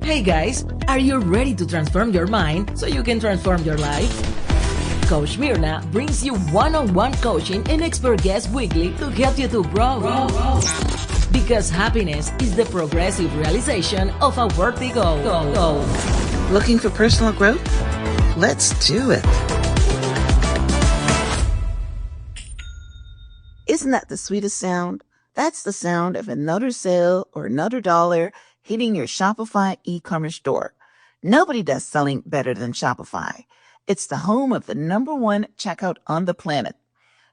Hey guys, are you ready to transform your mind so you can transform your life? Coach Mirna brings you one-on-one coaching and expert guests weekly to help you to grow. Because happiness is the progressive realization of a worthy goal. Looking for personal growth? Let's do it. Isn't that the sweetest sound? That's the sound of another sale or another dollar hitting your Shopify e-commerce store. Nobody does selling better than Shopify. It's the home of the #1 checkout on the planet.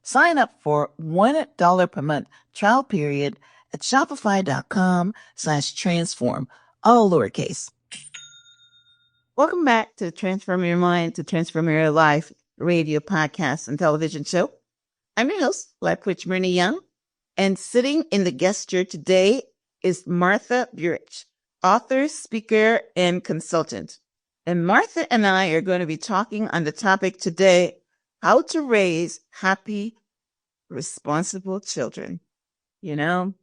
Sign up for $1 per month trial period at shopify.com/transform, all lowercase. Welcome back to Transform Your Mind to Transform Your Life radio podcast and television show. I'm your host, Life Coach Mirna Young, and sitting in the guest chair today is Martha Burich, author, speaker, and consultant. And Martha and I are going to be talking on the topic today, how to raise happy, responsible children. You know,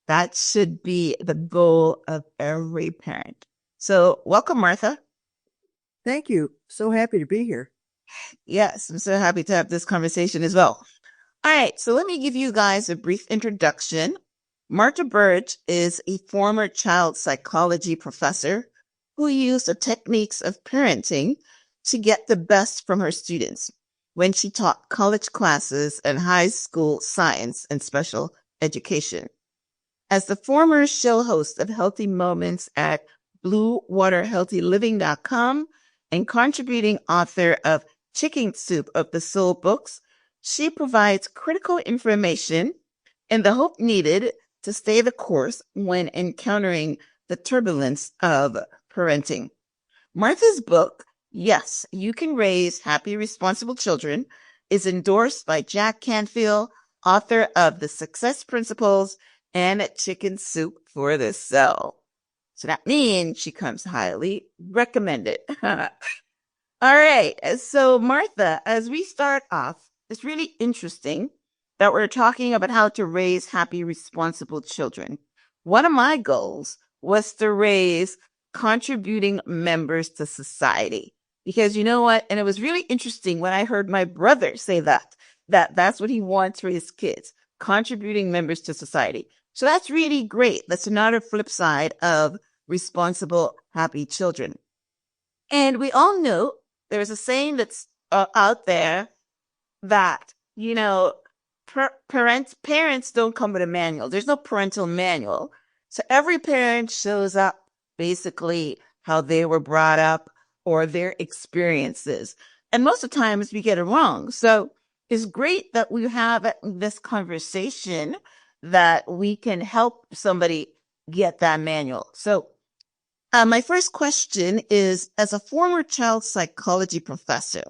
that should be the goal of every parent. So welcome, Martha. Thank you. So happy to be here. Yes, I'm so happy to have this conversation as well. All right, so let me give you guys a brief introduction. Martha Burich is a former child psychology professor who used the techniques of parenting to get the best from her students when she taught college classes and high school science and special education. As the former show host of Healthy Moments at BlueWaterHealthyLiving.com and contributing author of Chicken Soup of the Soul books, she provides critical information and the hope needed to stay the course when encountering the turbulence of parenting. Martha's book, Yes, You Can Raise Happy, Responsible Children, is endorsed by Jack Canfield, author of The Success Principles and Chicken Soup for the Soul. So that means she comes highly recommended. All right. So Martha, as we start off, it's really interesting that we're talking about how to raise happy, responsible children. One of my goals was to raise contributing members to society. Because you know what? And it was really interesting when I heard my brother say that's what he wants for his kids, contributing members to society. So that's really great. That's another flip side of responsible, happy children. And we all know there's a saying that's out there that, you know, parents don't come with a manual. There's no parental manual. So every parent shows up basically how they were brought up or their experiences. And most of the times we get it wrong. So it's great that we have this conversation that we can help somebody get that manual. So my first question is, as a former child psychology professor,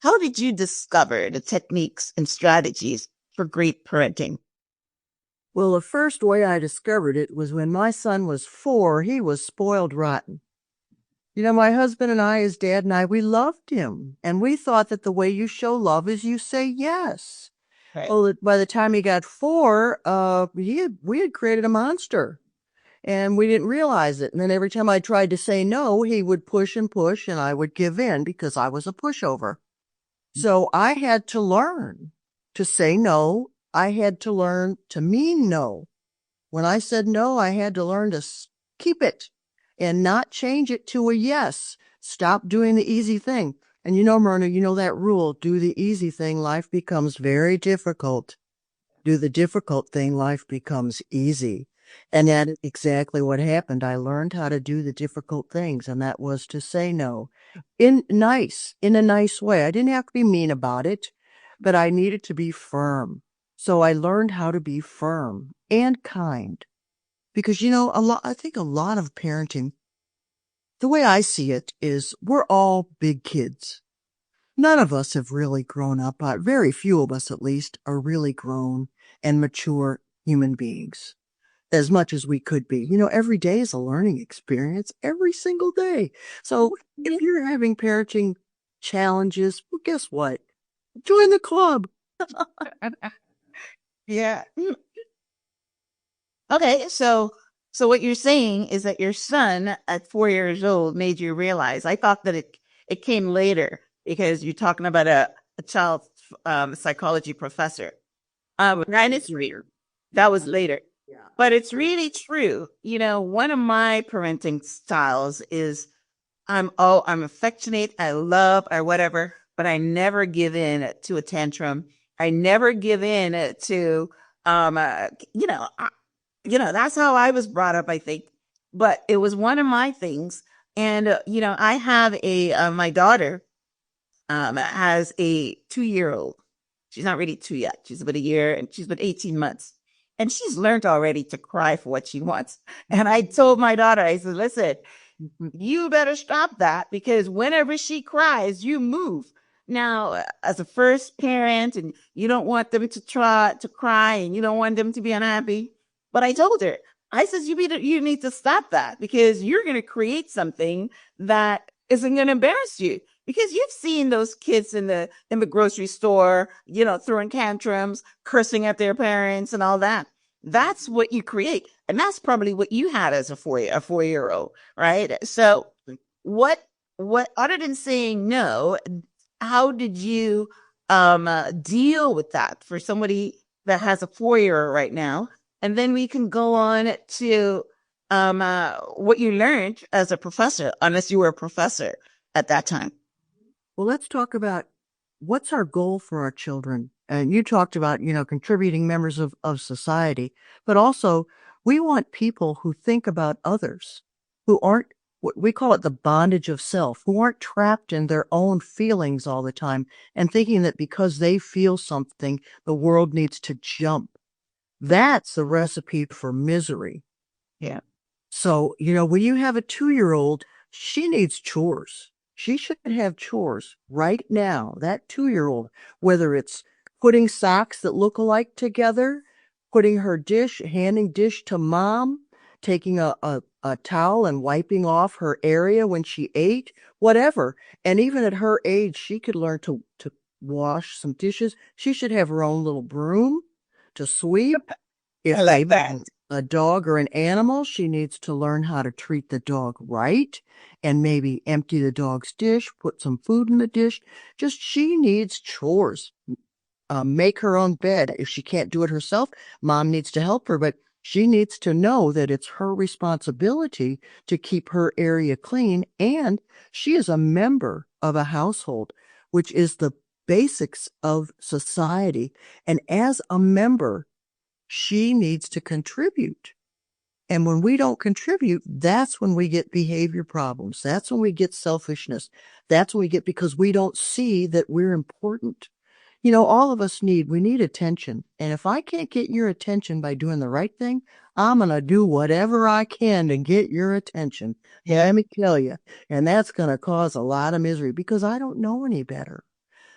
how did you discover the techniques and strategies for great parenting? Well, the first way I discovered it was when my son was 4, he was spoiled rotten. You know, my husband and I, his dad and I, we loved him. And we thought that the way you show love is you say yes. Right. Well, by the time he got 4, we had created a monster. And we didn't realize it. And then every time I tried to say no, he would push, and I would give in because I was a pushover. So I had to learn to say no. I had to learn to mean no. When I said no, I had to learn to keep it and not change it to a yes. Stop doing the easy thing. And you know, Myrna, you know that rule, do the easy thing, life becomes very difficult. Do the difficult thing, life becomes easy. And that's exactly what happened. I learned how to do the difficult things, and that was to say no in a nice way. I didn't have to be mean about it, but I needed to be firm. So I learned how to be firm and kind because, you know, I think a lot of parenting, the way I see it is we're all big kids. None of us have really grown up. Very few of us, at least, are really grown and mature human beings. As much as we could be. You know, every day is a learning experience, every single day. So if you're having parenting challenges, well, guess what? Join the club. Yeah. Okay, so So what you're saying is that your son at 4 years old made you realize. I thought that it came later because you're talking about a child psychology professor. And it's later. That was later. Yeah. But it's really true. You know, one of my parenting styles is I'm affectionate, I love, or whatever, but I never give in to a tantrum. I never give in to, um, uh, you know, I, that's how I was brought up, I think. But it was one of my things. And, I have my daughter, has a 2 year old. She's not really two yet. She's about a year and she's about 18 months. And she's learned already to cry for what she wants. And I told my daughter, I said, listen, you better stop that because whenever she cries, you move. Now, as a first parent, and you don't want them to try to cry and you don't want them to be unhappy. But I told her, I said, you need to stop that because you're going to create something that isn't going to embarrass you because you've seen those kids in the grocery store, throwing tantrums, cursing at their parents and all that. That's what you create. And that's probably what you had as a 4 year old, right? So what, other than saying no, how did you, deal with that for somebody that has a 4 year right now? And then we can go on to, what you learned as a professor, unless you were a professor at that time. Well, let's talk about what's our goal for our children. And you talked about, contributing members of society, but also we want people who think about others, who aren't, we call it the bondage of self, who aren't trapped in their own feelings all the time and thinking that because they feel something, the world needs to jump. That's the recipe for misery. Yeah. So, when you have a 2-year-old, she needs chores. She should have chores right now. That 2-year-old, whether it's putting socks that look alike together, putting her handing dish to mom, taking a towel and wiping off her area when she ate, whatever. And even at her age, she could learn to wash some dishes. She should have her own little broom to sweep. I like that. A dog or an animal, she needs to learn how to treat the dog right and maybe empty the dog's dish, put some food in the dish. Just she needs chores. Make her own bed. If she can't do it herself, mom needs to help her, but she needs to know that it's her responsibility to keep her area clean. And she is a member of a household, which is the basics of society. And as a member, she needs to contribute. And when we don't contribute, that's when we get behavior problems. That's when we get selfishness. That's when we get, because we don't see that we're important. All of us we need attention. And if I can't get your attention by doing the right thing, I'm going to do whatever I can to get your attention. Yeah, let me tell you. And that's going to cause a lot of misery because I don't know any better.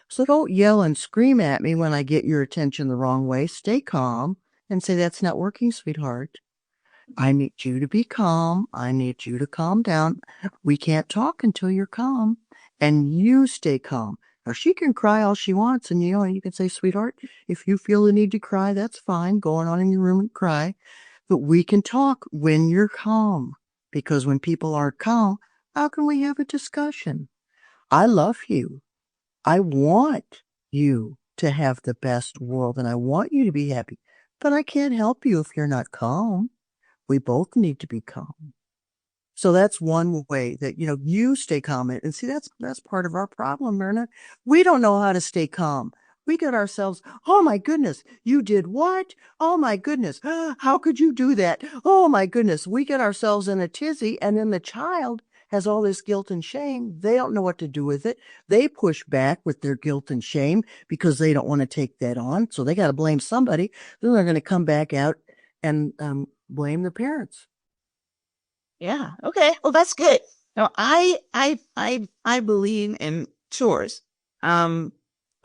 So don't yell and scream at me when I get your attention the wrong way. Stay calm and say, that's not working, sweetheart. I need you to be calm. I need you to calm down. We can't talk until you're calm. And you stay calm. Now, she can cry all she wants, and you can say, sweetheart, if you feel the need to cry, that's fine. Go on in your room and cry. But we can talk when you're calm. Because when people aren't calm, how can we have a discussion? I love you. I want you to have the best world, and I want you to be happy. But I can't help you if you're not calm. We both need to be calm. So that's one way that, you stay calm. And see, that's part of our problem, Myrna. We don't know how to stay calm. We get ourselves, oh my goodness, you did what? Oh my goodness, how could you do that? Oh my goodness. We get ourselves in a tizzy, and then the child has all this guilt and shame. They don't know what to do with it. They push back with their guilt and shame because they don't want to take that on. So they got to blame somebody. Then they're going to come back out and blame the parents. Yeah. Okay. Well, that's good. Now, I believe in chores. But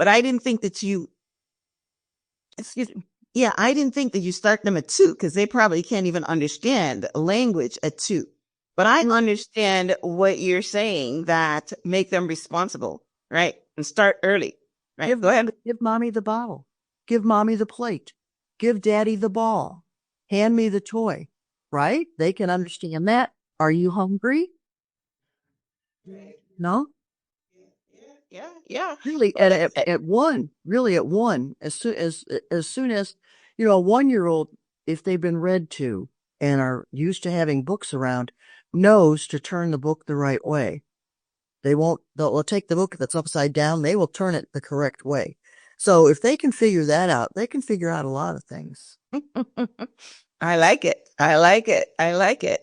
I didn't think that excuse me. Yeah, I didn't think that you start them at 2 because they probably can't even understand language at 2. But I understand what you're saying, that make them responsible, right? And start early, right? Go ahead. Give mommy the bottle. Give mommy the plate. Give daddy the ball. Hand me the toy. right? They can understand that. Are you hungry? No? Yeah. Really Well, at one, really at one, as soon as, a 1-year-old, if they've been read to and are used to having books around, knows to turn the book the right way. They'll take the book that's upside down, they will turn it the correct way. So if they can figure that out, they can figure out a lot of things. I like it. I like it. I like it.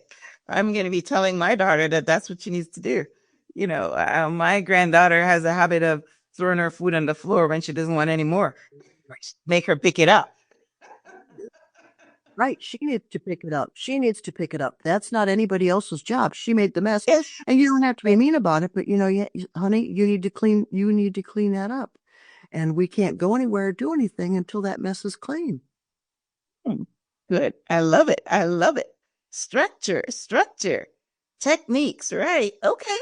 I'm going to be telling my daughter that that's what she needs to do. My granddaughter has a habit of throwing her food on the floor when she doesn't want any more. Make her pick it up. Right. She needs to pick it up. She needs to pick it up. That's not anybody else's job. She made the mess. Yes. And you don't have to be mean about it, but honey, you need to clean that up. And we can't go anywhere or do anything until that mess is clean. Good. I love it. I love it. Structure, techniques, right? Okay.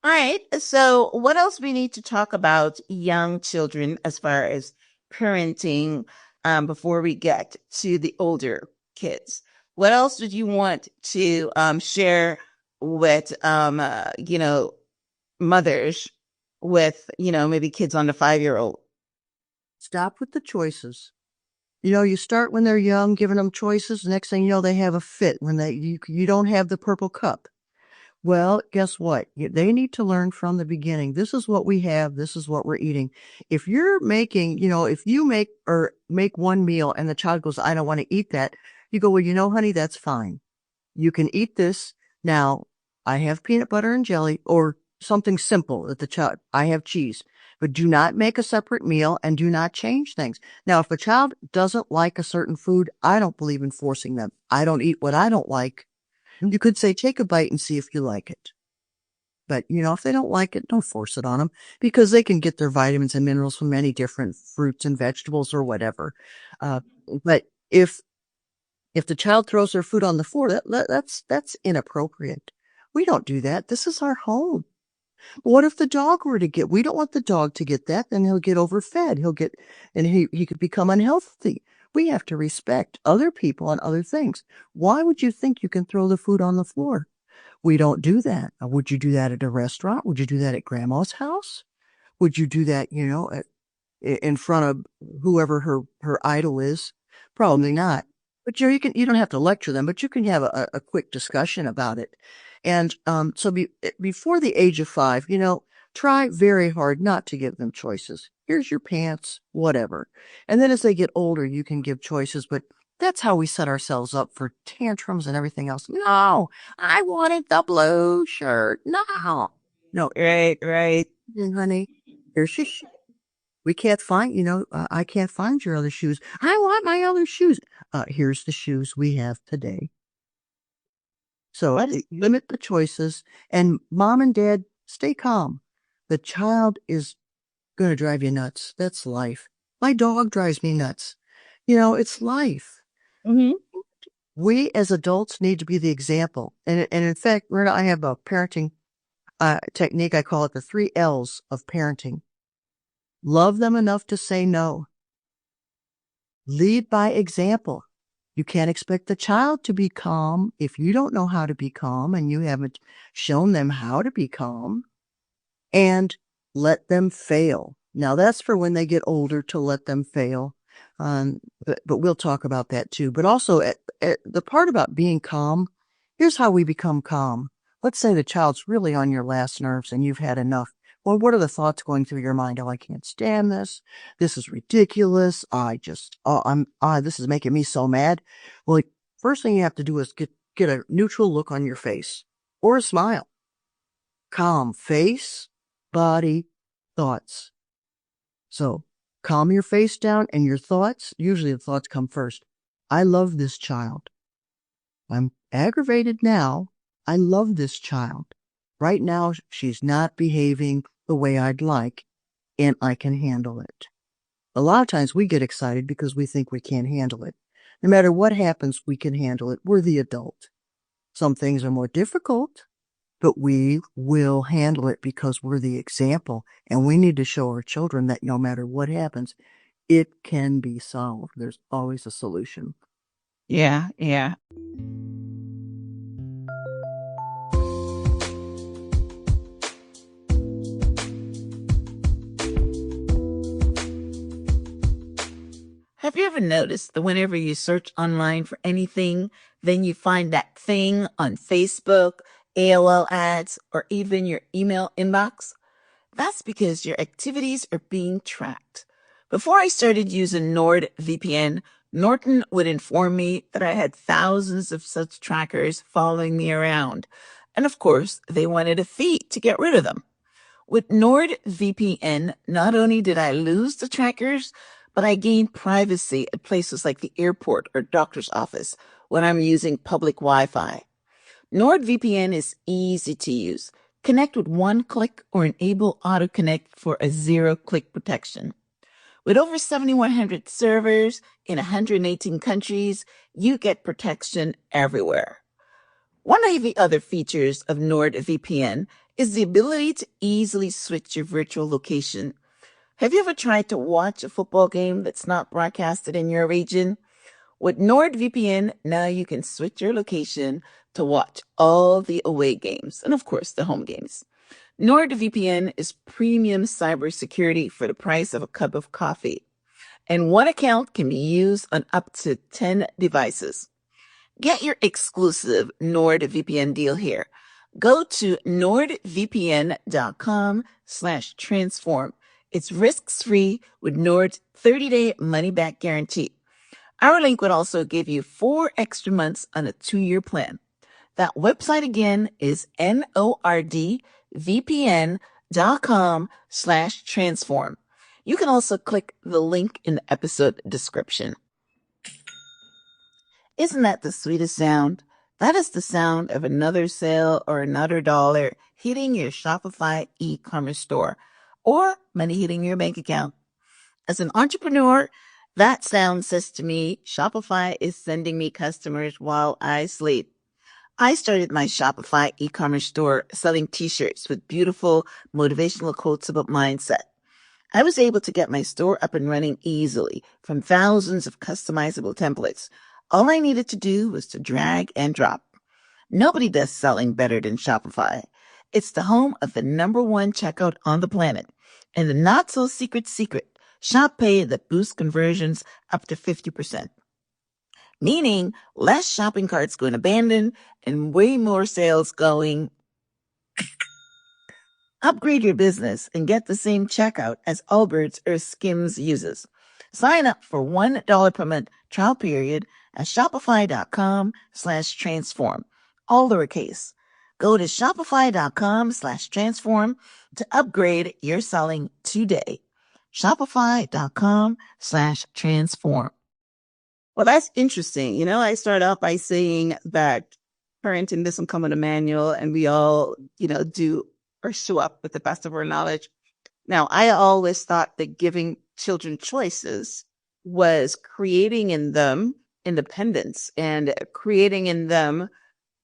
All right. So, what else we need to talk about young children as far as parenting before we get to the older kids? What else did you want to share with mothers with maybe kids on the 5-year-old? Stop with the choices. You start when they're young, giving them choices. The next thing you know, they have a fit when you don't have the purple cup. Well, guess what? They need to learn from the beginning. This is what we have. This is what we're eating. If you're making, if you make one meal and the child goes, I don't want to eat that. You go, well, honey, that's fine. You can eat this. Now, I have peanut butter and jelly or something simple that the child, I have cheese, but do not make a separate meal and do not change things. Now, if a child doesn't like a certain food, I don't believe in forcing them. I don't eat what I don't like. You could say, take a bite and see if you like it. But, if they don't like it, don't force it on them because they can get their vitamins and minerals from many different fruits and vegetables or whatever. But if the child throws their food on the floor, that's inappropriate. We don't do that. This is our home. What if the dog were to we don't want the dog to get that, then he'll get overfed. And he could become unhealthy. We have to respect other people and other things. Why would you think you can throw the food on the floor? We don't do that. Would you do that at a restaurant? Would you do that at grandma's house? Would you do that, in front of whoever her idol is? Probably not. But you don't have to lecture them, but you can have a quick discussion about it. And so before the age of 5, try very hard not to give them choices. Here's your pants, whatever. And then as they get older, you can give choices, but that's how we set ourselves up for tantrums and everything else. No, I wanted the blue shirt. No. Right. Honey, here's your shoe. We can't find, I can't find your other shoes. I want my other shoes. Here's the shoes we have today. So limit the choices, and mom and dad, stay calm. The child is going to drive you nuts. That's life. My dog drives me nuts. It's life. Mm-hmm. We as adults need to be the example. And in fact, Rita, I have a parenting technique. I call it the 3 L's of parenting. Love them enough to say no. Lead by example. You can't expect the child to be calm if you don't know how to be calm and you haven't shown them how to be calm. And let them fail. Now, that's for when they get older, to let them fail. But we'll talk about that too. But also, the part about being calm, here's how we become calm. Let's say the child's really on your last nerves and you've had enough. Well, what are the thoughts going through your mind? Oh, I can't stand this. This is ridiculous. This is making me so mad. Well, first thing you have to do is get a neutral look on your face or a smile. Calm face, body, thoughts. So calm your face down and your thoughts. Usually the thoughts come first. I love this child. I'm aggravated now. I love this child. Right now, she's not behaving the way I'd like, and I can handle it. A lot of times we get excited because we think we can't handle it. No matter what happens, we can handle it. We're the adult. Some things are more difficult, but we will handle it because we're the example. And we need to show our children that no matter what happens, it can be solved. There's always a solution. Yeah. Have you ever noticed that whenever you search online for anything, then you find that thing on Facebook, AOL ads, or even your email inbox? That's because your activities are being tracked. Before I started using NordVPN, Norton would inform me that I had thousands of such trackers following me around. And of course, they wanted a fee to get rid of them. With NordVPN, not only did I lose the trackers, but I gained privacy at places like the airport or doctor's office when I'm using public Wi-Fi. NordVPN is easy to use. Connect with one click or enable auto connect for a zero-click protection. With over 7,100 servers in 118 countries, you get protection everywhere. One of the other features of NordVPN is the ability to easily switch your virtual location. Have you ever tried to watch a football game that's not broadcasted in your region? With NordVPN, now you can switch your location to watch all the away games and, of course, the home games. NordVPN is premium cybersecurity for the price of a cup of coffee, and one account can be used on up to 10 devices. Get your exclusive NordVPN deal here. Go to nordvpn.com/transform. It's risks-free with Nord's 30-day money-back guarantee. Our link would also give you 4 extra months on a 2-year plan. That website again is nordvpn.com/transform. You can also click the link in the episode description. Isn't that the sweetest sound? That is the sound of another sale or another dollar hitting your Shopify e-commerce store or money hitting your bank account. As an entrepreneur, that sound says to me, Shopify is sending me customers while I sleep. I started my Shopify e-commerce store selling t-shirts with beautiful motivational quotes about mindset. I was able to get my store up and running easily from thousands of customizable templates. All I needed to do was to drag and drop. Nobody does selling better than Shopify. It's the home of the #1 checkout on the planet. And the not so secret, Shop Pay that boosts conversions up to 50%. Meaning less shopping carts going abandoned and way more sales going. Upgrade your business and get the same checkout as Allbirds or Skims uses. Sign up for $1 per month trial period at shopify.com/transform. All lowercase. Go to shopify.com/transform to upgrade your selling today. Shopify.com/transform. Well, that's interesting. You know, I started off by saying that parenting doesn't come with a manual and we all, do or show up with the best of our knowledge. Now, I always thought that giving children choices was creating in them independence and creating in them,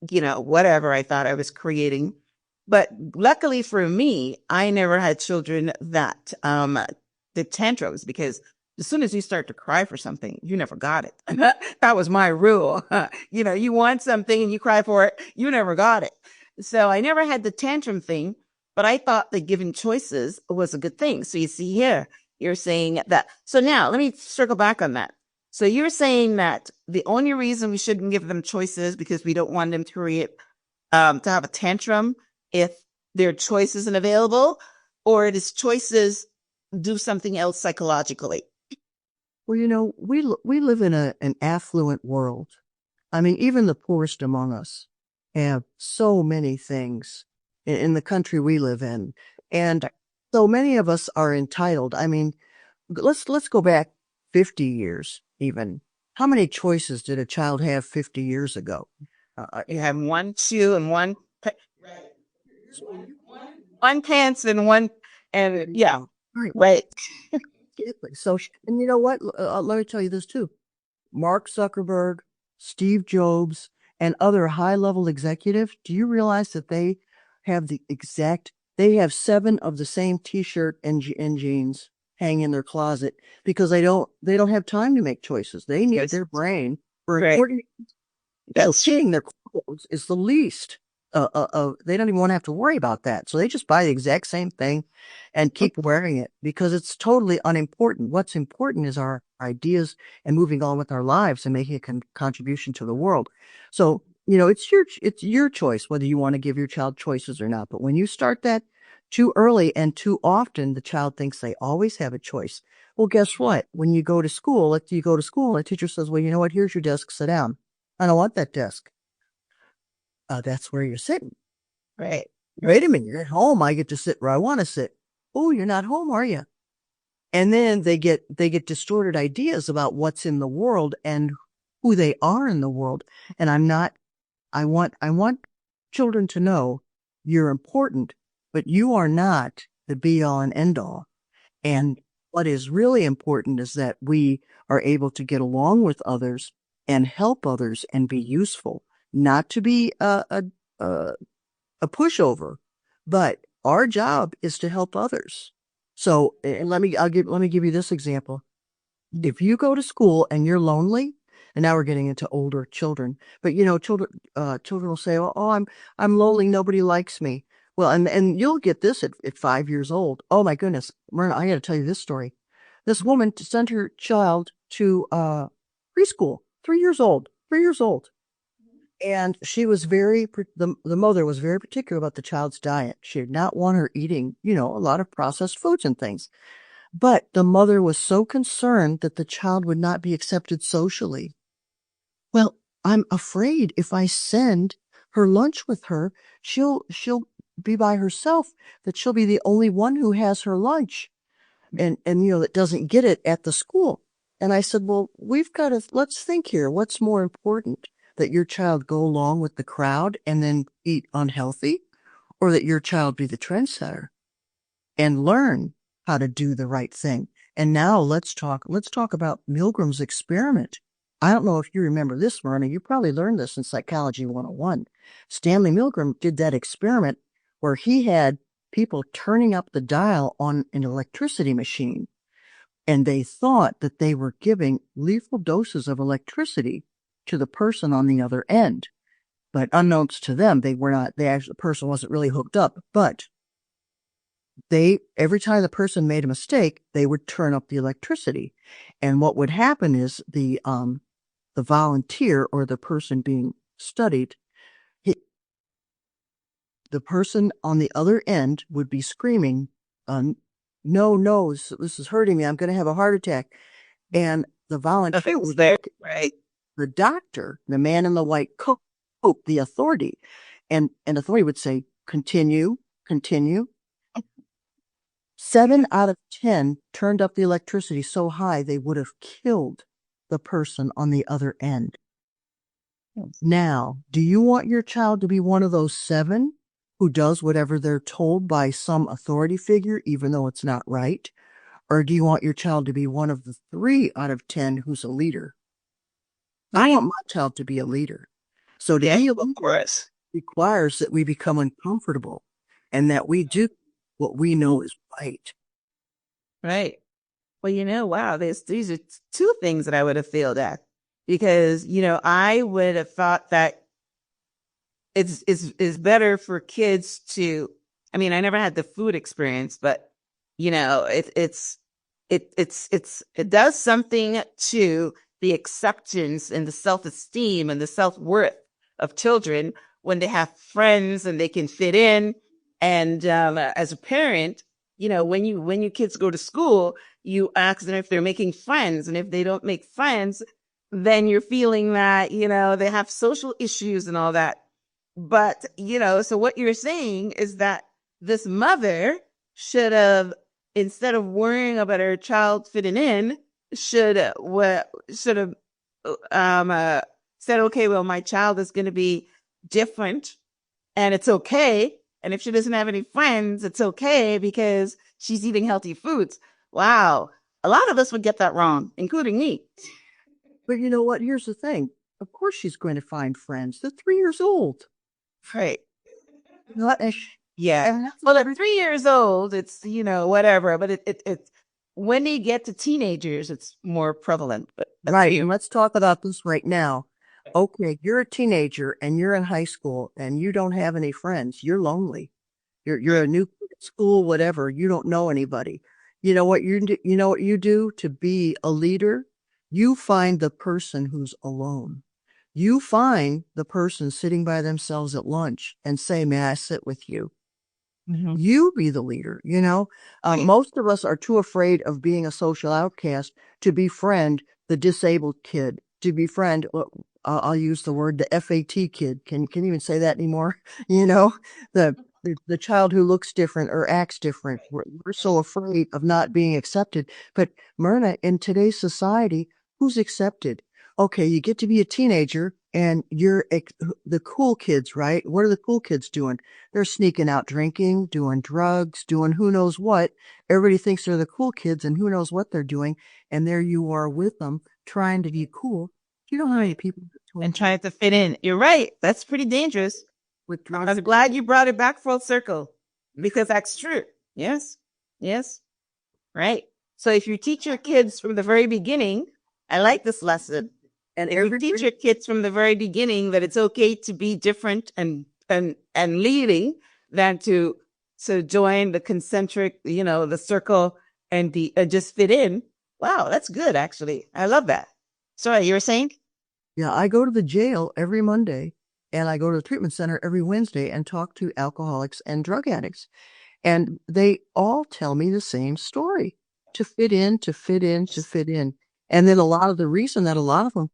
whatever I thought I was creating. But luckily for me, I never had children that did tantrums, because as soon as you start to cry for something, you never got it. That was my rule. You want something and you cry for it, you never got it. So I never had the tantrum thing, but I thought that giving choices was a good thing. So you see here, you're saying that. So now let me circle back on that. So you're saying that the only reason we shouldn't give them choices because we don't want them to create, to have a tantrum if their choice isn't available, or it is choices do something else psychologically. Well, we live in an affluent world. I mean, even the poorest among us have so many things in the country we live in. And so many of us are entitled. I mean, let's go back 50 years even. How many choices did a child have 50 years ago? You have one shoe and one pants and one, and yeah, right. So, and you know what? Let me tell you this too. Mark Zuckerberg, Steve Jobs, and other high-level executives, do you realize that they have they have 7 of the same t-shirt and jeans hanging in their closet because they don't have time to make choices. They need their brain for Right. important. Seeing their clothes is the least. they don't even want to have to worry about that. So they just buy the exact same thing and keep wearing it because it's totally unimportant. What's important is our ideas and moving on with our lives and making a contribution to the world. So, it's your choice whether you want to give your child choices or not. But when you start that too early and too often, the child thinks they always have a choice. Well, guess what? When you go to school, and the teacher says, well, you know what? Here's your desk. Sit down. I don't want that desk. That's where you're sitting. Right. Wait a minute, you're at home. I get to sit where I want to sit. Oh, you're not home, are you? And then they get distorted ideas about what's in the world and who they are in the world. And I want children to know you're important, but you are not the be all and end all. And what is really important is that we are able to get along with others and help others and be useful, not to be a pushover, but our job is to help others. So, and let me give you this example. If you go to school and you're lonely, and now we're getting into older children, but children will say, I'm lonely. Nobody likes me. Well, and you'll get this at 5 years old. Oh my goodness. Myrna, I got to tell you this story. This woman sent her child to, preschool, 3 years old. And she was the mother was very particular about the child's diet. She did not want her eating, a lot of processed foods and things. But the mother was so concerned that the child would not be accepted socially. Well, I'm afraid if I send her lunch with her, she'll be by herself, that she'll be the only one who has her lunch and that doesn't get it at the school. And I said, well, let's think here. What's more important? That your child go along with the crowd and then eat unhealthy, or that your child be the trendsetter and learn how to do the right thing? And now let's talk about Milgram's experiment. I don't know if you remember this, Myrna. You probably learned this in Psychology 101. Stanley Milgram did that experiment where he had people turning up the dial on an electricity machine, and they thought that they were giving lethal doses of electricity to the person on the other end. But unknowns to them, the person wasn't really hooked up, but every time the person made a mistake, they would turn up the electricity. And what would happen is the volunteer or the person being studied, the person on the other end would be screaming, no, this is hurting me. I'm going to have a heart attack. And the volunteer was there, right? The doctor, the man in the white coat, the authority, and authority would say, continue. 7 out of 10 turned up the electricity so high they would have killed the person on the other end. Now, do you want your child to be one of those 7 who does whatever they're told by some authority figure, even though it's not right? Or do you want your child to be one of the 3 out of 10 who's a leader? I want my child to be a leader. So to heal, of course, requires that we become uncomfortable and that we do what we know is right. Right. Well, wow, these are 2 things that I would have failed at, because, I would have thought that it's better for kids to, I mean, I never had the food experience, but, it does something to the acceptance and the self-esteem and the self-worth of children when they have friends and they can fit in. And as a parent, when your kids go to school, you ask them if they're making friends. And if they don't make friends, then you're feeling that, they have social issues and all that. But, so what you're saying is that this mother should have, instead of worrying about her child fitting in, should have said, okay, well, my child is going to be different and it's okay. And if she doesn't have any friends, it's okay because she's eating healthy foods. Wow. A lot of us would get that wrong, including me. But you know what? Here's the thing. Of course she's going to find friends. They're 3 years old. Right. Not yeah. Well, at 3 years old, it's, whatever. But it's when they get to teenagers, it's more prevalent. But right. And let's talk about this right now. Okay, you're a teenager and you're in high school and you don't have any friends. You're lonely. You're a new kid at school, whatever. You don't know anybody. You know what you do to be a leader? You find the person who's alone. You find the person sitting by themselves at lunch and say, "May I sit with you?" Mhm. You be the leader, you know? Most of us are too afraid of being a social outcast to befriend the disabled kid, to befriend, I'll use the word, the FAT kid. Can you even say that anymore? You know, the child who looks different or acts different. We're so afraid of not being accepted. But Myrna, in today's society, who's accepted? Okay, you get to be a teenager and you're the cool kids, right? What are the cool kids doing? They're sneaking out drinking, doing drugs, doing who knows what. Everybody thinks they're the cool kids and who knows what they're doing. And there you are with them trying to be cool. You know how many people And trying to fit in. You're right. That's pretty dangerous. with I drugs? was glad you brought it back full circle because that's true. Yes. Yes. Right. So if you teach your kids from the very beginning, I like this lesson. And If you teach your kids from the very beginning that it's okay to be different and leading than to join the concentric, the circle and the just fit in. Wow, that's good actually. I love that. Sorry, you were saying? Yeah, I go to the jail every Monday and I go to the treatment center every Wednesday and talk to alcoholics and drug addicts. And they all tell me the same story to fit in, to fit in, to fit in. And then a lot of the reason that a lot of them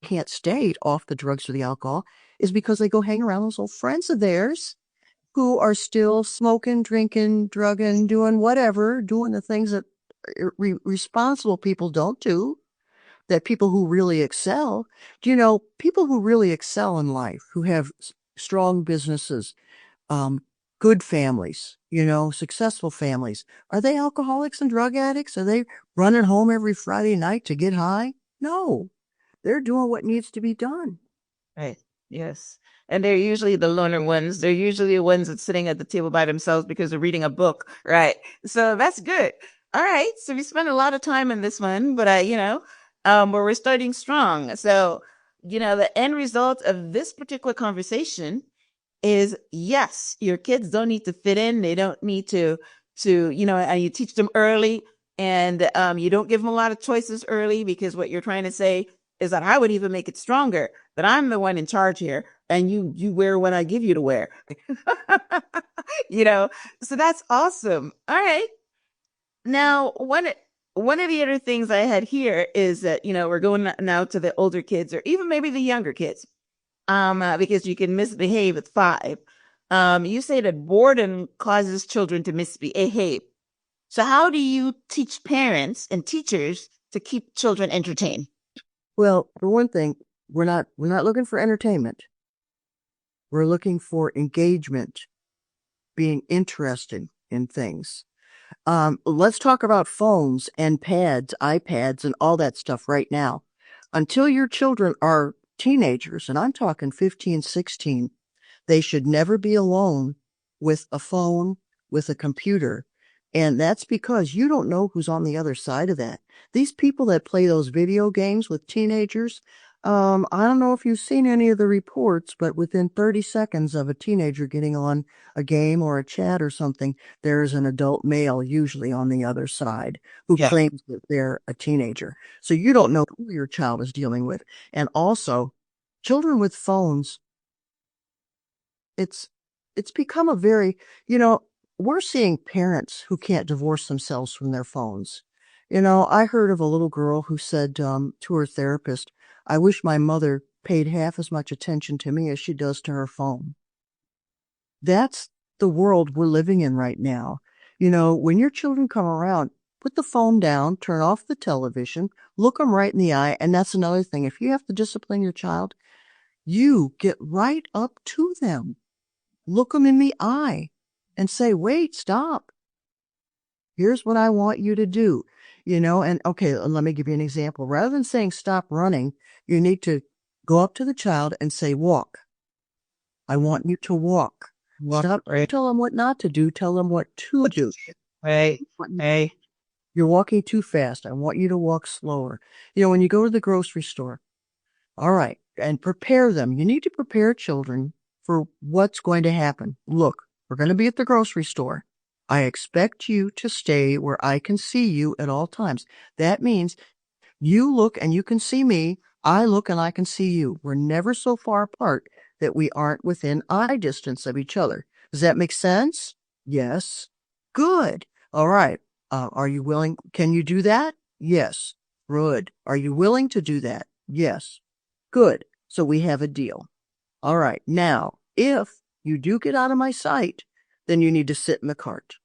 can't stay off the drugs or the alcohol is because they go hang around those old friends of theirs who are still smoking, drinking, drugging, doing whatever, doing the things that responsible people don't do, that people who really excel, do you know, people who really excel in life, who have strong businesses, um, good families, successful families, are they alcoholics and drug addicts? Are they running home every Friday night to get high? No, they're doing what needs to be done. Right. Yes. And they're usually the loner ones. They're usually the ones that's sitting at the table by themselves because they're reading a book. Right. So that's good. All right. So we spent a lot of time in this one, but where we're starting strong. So, the end result of this particular conversation is yes, your kids don't need to fit in. They don't need and you teach them early and you don't give them a lot of choices early because what you're trying to say is that I would even make it stronger, that I'm the one in charge here and you wear what I give you to wear. So that's awesome. All right. Now, one of the other things I had here is that, we're going now to the older kids or even maybe the younger kids because you can misbehave at 5. You say that boredom causes children to misbehave. So how do you teach parents and teachers to keep children entertained? Well, for one thing, we're not looking for entertainment. We're looking for engagement, being interested in things. Let's talk about phones and pads, iPads, and all that stuff right now. Until your children are teenagers, and I'm talking 15, 16, they should never be alone with a phone, with a computer. And that's because you don't know who's on the other side of that. These people that play those video games with teenagers, I don't know if you've seen any of the reports, but within 30 seconds of a teenager getting on a game or a chat or something, there is an adult male usually on the other side who Yeah. claims that they're a teenager. So you don't know who your child is dealing with. And also, children with phones, it's it's become a very, we're seeing parents who can't divorce themselves from their phones. I heard of a little girl who said to her therapist, "I wish my mother paid half as much attention to me as she does to her phone." That's the world we're living in right now. When your children come around, put the phone down, turn off the television, look them right in the eye. And that's another thing. If you have to discipline your child, you get right up to them, look them in the eye and say, "Wait, stop. Here's what I want you to do." And okay, let me give you an example. Rather than saying stop running, you need to go up to the child and say, "Walk. I want you to walk." Stop. Right. Tell them what not to do. Tell them what to do. Right. Right. You're walking too fast. I want you to walk slower. When you go to the grocery store, all right, and prepare them. You need to prepare children for what's going to happen. Look, we're going to be at the grocery store. I expect you to stay where I can see you at all times. That means you look and you can see me. I look and I can see you. We're never so far apart that we aren't within eye distance of each other. Does that make sense? Yes. Good. All right. Are you willing? Can you do that? Yes. Good. Are you willing to do that? Yes. Good. So we have a deal. All right. Now, if you do get out of my sight, then you need to sit in the cart.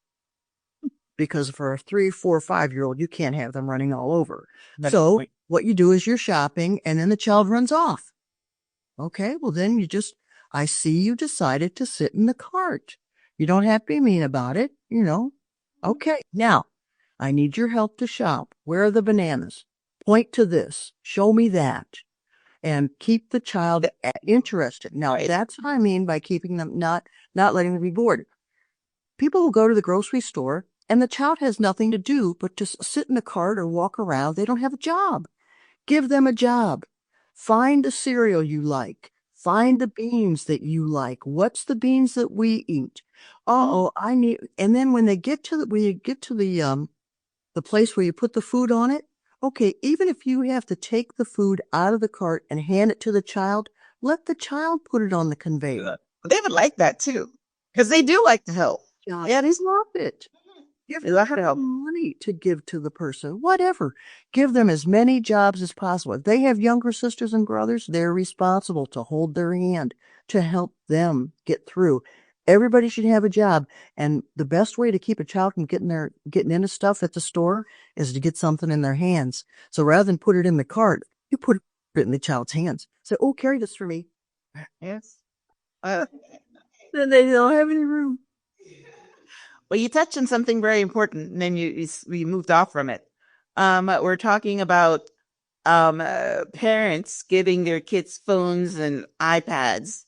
Because for a 3, 4, 5-year-old, you can't have them running all over. So what you do is you're shopping and then the child runs off. Okay. Well, then I see you decided to sit in the cart. You don't have to be mean about it, Okay. Now, I need your help to shop. Where are the bananas? Point to this. Show me that. And keep the child interested. Now, that's what I mean by keeping them, not letting them be bored. People who go to the grocery store and the child has nothing to do but to sit in the cart or walk around. They don't have a job. Give them a job. Find the cereal you like. Find the beans that you like. What's the beans that we eat? And then when you get to the place where you put the food on it, okay, even if you have to take the food out of the cart and hand it to the child, let the child put it on the conveyor. They would like that too, because they do like to help. Yeah, they love it. Give them money to give to the person, whatever. Give them as many jobs as possible. If they have younger sisters and brothers, they're responsible to hold their hand, to help them get through. Everybody should have a job. And the best way to keep a child from getting into stuff at the store is to get something in their hands. So rather than put it in the cart, you put it in the child's hands. Say, oh, carry this for me. Yes. Then they don't have any room. Well, you touched on something very important, and then you moved off from it. We're talking about parents giving their kids phones and iPads,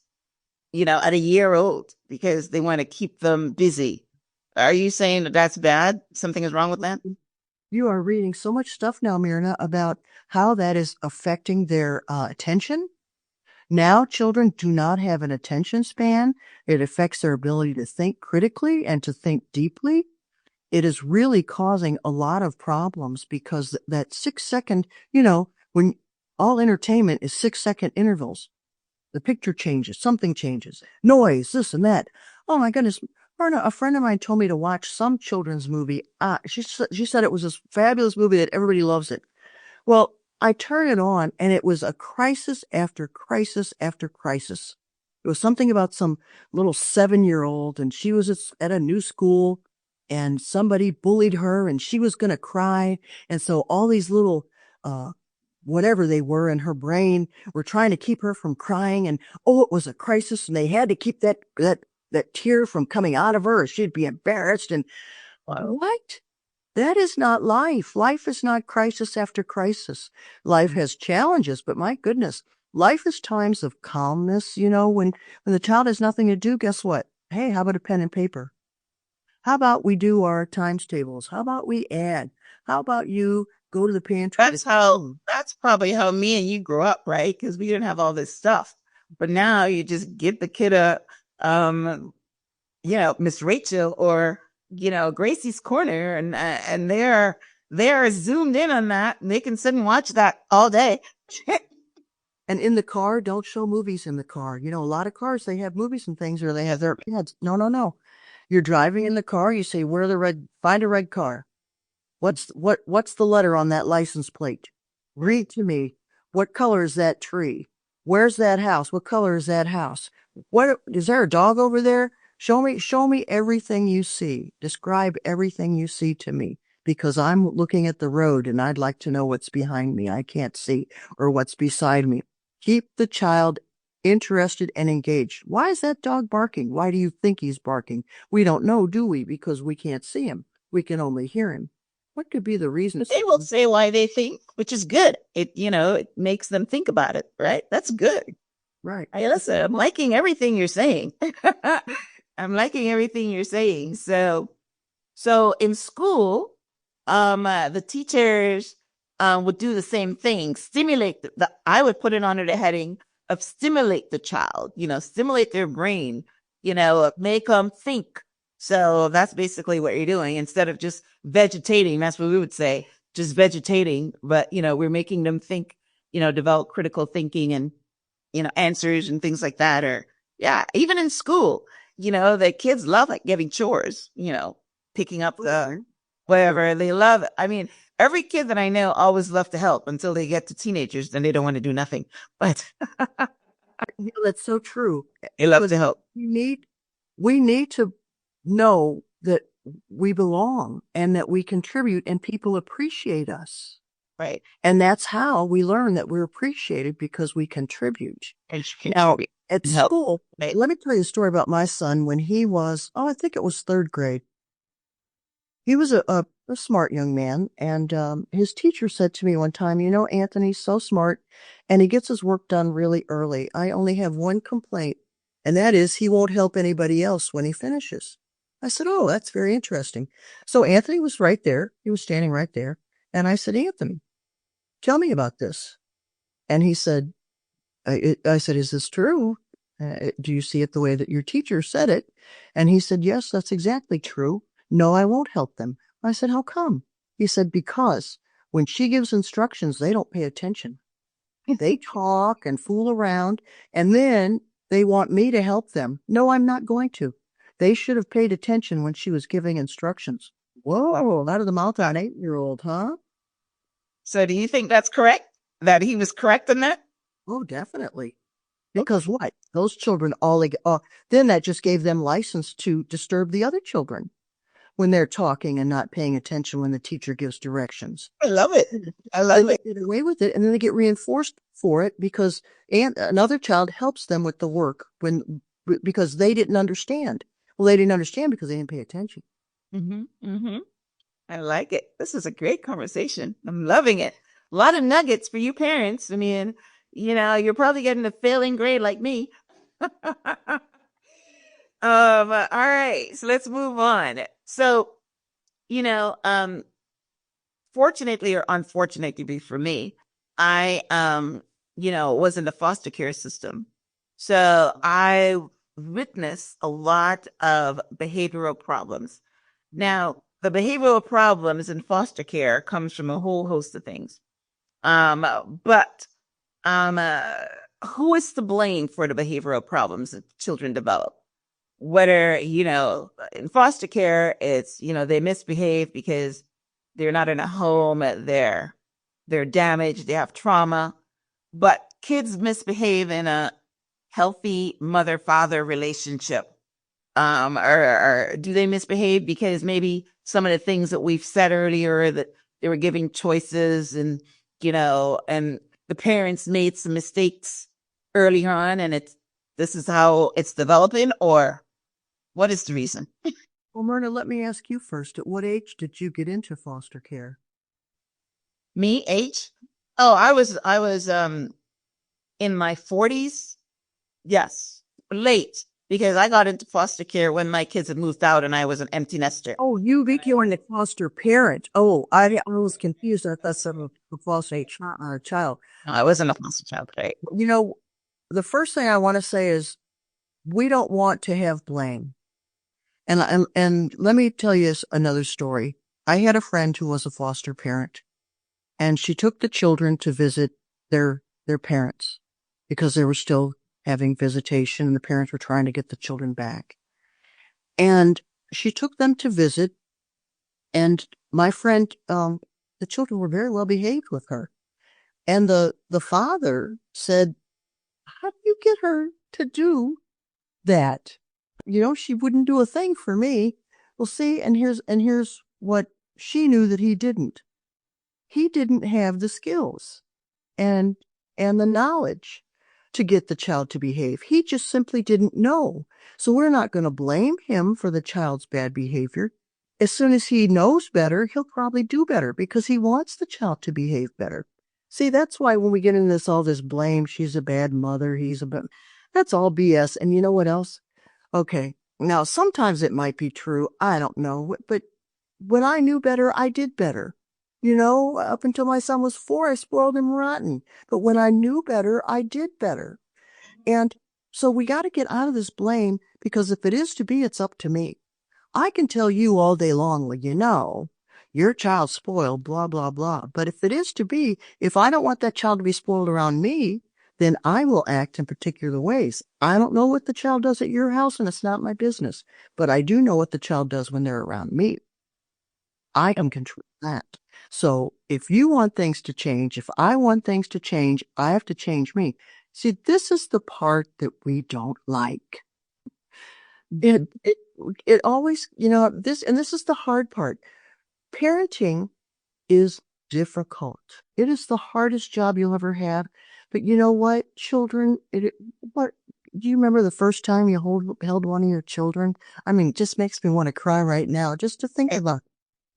at a year old because they want to keep them busy. Are you saying that that's bad? Something is wrong with that? You are reading so much stuff now, Myrna, about how that is affecting their attention. Now, children do not have an attention span. It affects their ability to think critically and to think deeply. It is really causing a lot of problems because that 6-second, when all entertainment is 6-second intervals, the picture changes, something changes, noise, this and that. Oh my goodness. A friend of mine told me to watch some children's movie. She said it was this fabulous movie that everybody loves it. Well, I turned it on and it was a crisis after crisis after crisis. It was something about some little 7-year-old and she was at a new school and somebody bullied her and she was going to cry. And so all these little, whatever they were in her brain were trying to keep her from crying. And, it was a crisis and they had to keep that tear from coming out of her or she'd be embarrassed. And what? That is not life. Life is not crisis after crisis. Life has challenges, but my goodness, life is times of calmness. When the child has nothing to do, guess what? Hey, how about a pen and paper? How about we do our times tables? How about we add? How about you go to the pantry? That's probably how me and you grew up, right? Because we didn't have all this stuff. But now you just get the kid Miss Rachel or Gracie's Corner, and they're zoomed in on that, and they can sit and watch that all day. And in the car, don't show movies in the car. A lot of cars, they have movies and things, or they have their pads. No. You're driving in the car. You say, find a red car. What's the letter on that license plate? Read to me. What color is that tree? Where's that house? What color is that house? Is there a dog over there? Show me everything you see. Describe everything you see to me, because I'm looking at the road and I'd like to know what's behind me. I can't see, or what's beside me. Keep the child interested and engaged. Why is that dog barking? Why do you think he's barking? We don't know, do we? Because we can't see him. We can only hear him. What could be the reason? They will say why they think, which is good. It makes them think about it, right? That's good. Right. Hey, listen, I'm liking everything you're saying. I'm liking everything you're saying. So in school, the teachers would do the same thing. Stimulate I would put it under the heading of stimulate the child, stimulate their brain, make them think. So that's basically what you're doing instead of just vegetating. That's what we would say, just vegetating. But, we're making them think, develop critical thinking and, answers and things like that. Or, yeah, even in school, the kids love like giving chores, picking up the whatever. They love it. I mean, every kid that I know always love to help until they get to teenagers, then they don't want to do nothing. But That's so true. they love to help. We need to know that we belong and that we contribute and people appreciate us. Right. And that's how we learn that we're appreciated, because we contribute. And Now, at help. school, let me tell you a story about my son when he was, I think it was third grade. He was a smart young man, and his teacher said to me one time, Anthony's so smart, and he gets his work done really early. I only have one complaint, and that is he won't help anybody else when he finishes. I said, oh, that's very interesting. So Anthony was right there. He was standing right there. And I said, Anthony, tell me about this. And he said, I said, is this true? Do you see it the way that your teacher said it? And he said, yes, that's exactly true. No, I won't help them. I said, how come? He said, because when she gives instructions, they don't pay attention. They talk and fool around, and then they want me to help them. No, I'm not going to. They should have paid attention when she was giving instructions. Whoa, out of the mouth of an 8-year-old, huh? So do you think that's correct? That he was correct in that? Oh, definitely. Because what? Those children then that just gave them license to disturb the other children when they're talking and not paying attention when the teacher gives directions. I love it. I love it. They get away with it, and then they get reinforced for it because another child helps them with the work because they didn't understand. Well, they didn't understand because they didn't pay attention. Mm-hmm. Mm-hmm. I like it. This is a great conversation. I'm loving it. A lot of nuggets for you parents. I mean, you're probably getting a failing grade like me. All right. So let's move on. So, fortunately or unfortunately for me, I, was in the foster care system. So I witnessed a lot of behavioral problems. Now, the behavioral problems in foster care comes from a whole host of things. But who is to blame for the behavioral problems that children develop? Whether, in foster care, it's, they misbehave because they're not in a home, they're damaged, they have trauma. But kids misbehave in a healthy mother-father relationship. Or do they misbehave because maybe some of the things that we've said earlier, that they were giving choices and, and the parents made some mistakes early on and this is how it's developing, or what is the reason? Well, Myrna, let me ask you first. At what age did you get into foster care? Me, age? Oh, I was in my 40s. Yes, late. Because I got into foster care when my kids had moved out and I was an empty nester. Oh, you became a foster parent. Oh, I was confused. I thought some of the foster child. No, I wasn't a foster child, right? The first thing I want to say is we don't want to have blame. And let me tell you another story. I had a friend who was a foster parent, and she took the children to visit their parents because they were still having visitation and the parents were trying to get the children back. And she took them to visit, and my friend, the children were very well behaved with her. And the father said, how do you get her to do that? She wouldn't do a thing for me. Well, see, and here's what she knew that he didn't. He didn't have the skills and the knowledge to get the child to behave. He just simply didn't know. So we're not going to blame him for the child's bad behavior. As soon as he knows better, he'll probably do better because he wants the child to behave better. See, that's why when we get into all this blame, she's a bad mother, that's all BS. And you know what else? Okay, now sometimes it might be true. I don't know. But when I knew better, I did better. Up until my son was 4, I spoiled him rotten. But when I knew better, I did better. And so we got to get out of this blame, because if it is to be, it's up to me. I can tell you all day long, well, your child's spoiled, blah, blah, blah. But if it is to be, if I don't want that child to be spoiled around me, then I will act in particular ways. I don't know what the child does at your house, and it's not my business. But I do know what the child does when they're around me. I can control that. So if you want things to change, if I want things to change, I have to change me. See, this is the part that we don't like. It always, this is the hard part. Parenting is difficult. It is the hardest job you'll ever have. But you know what, children, what do you remember the first time you held one of your children? I mean, it just makes me want to cry right now just to think about it.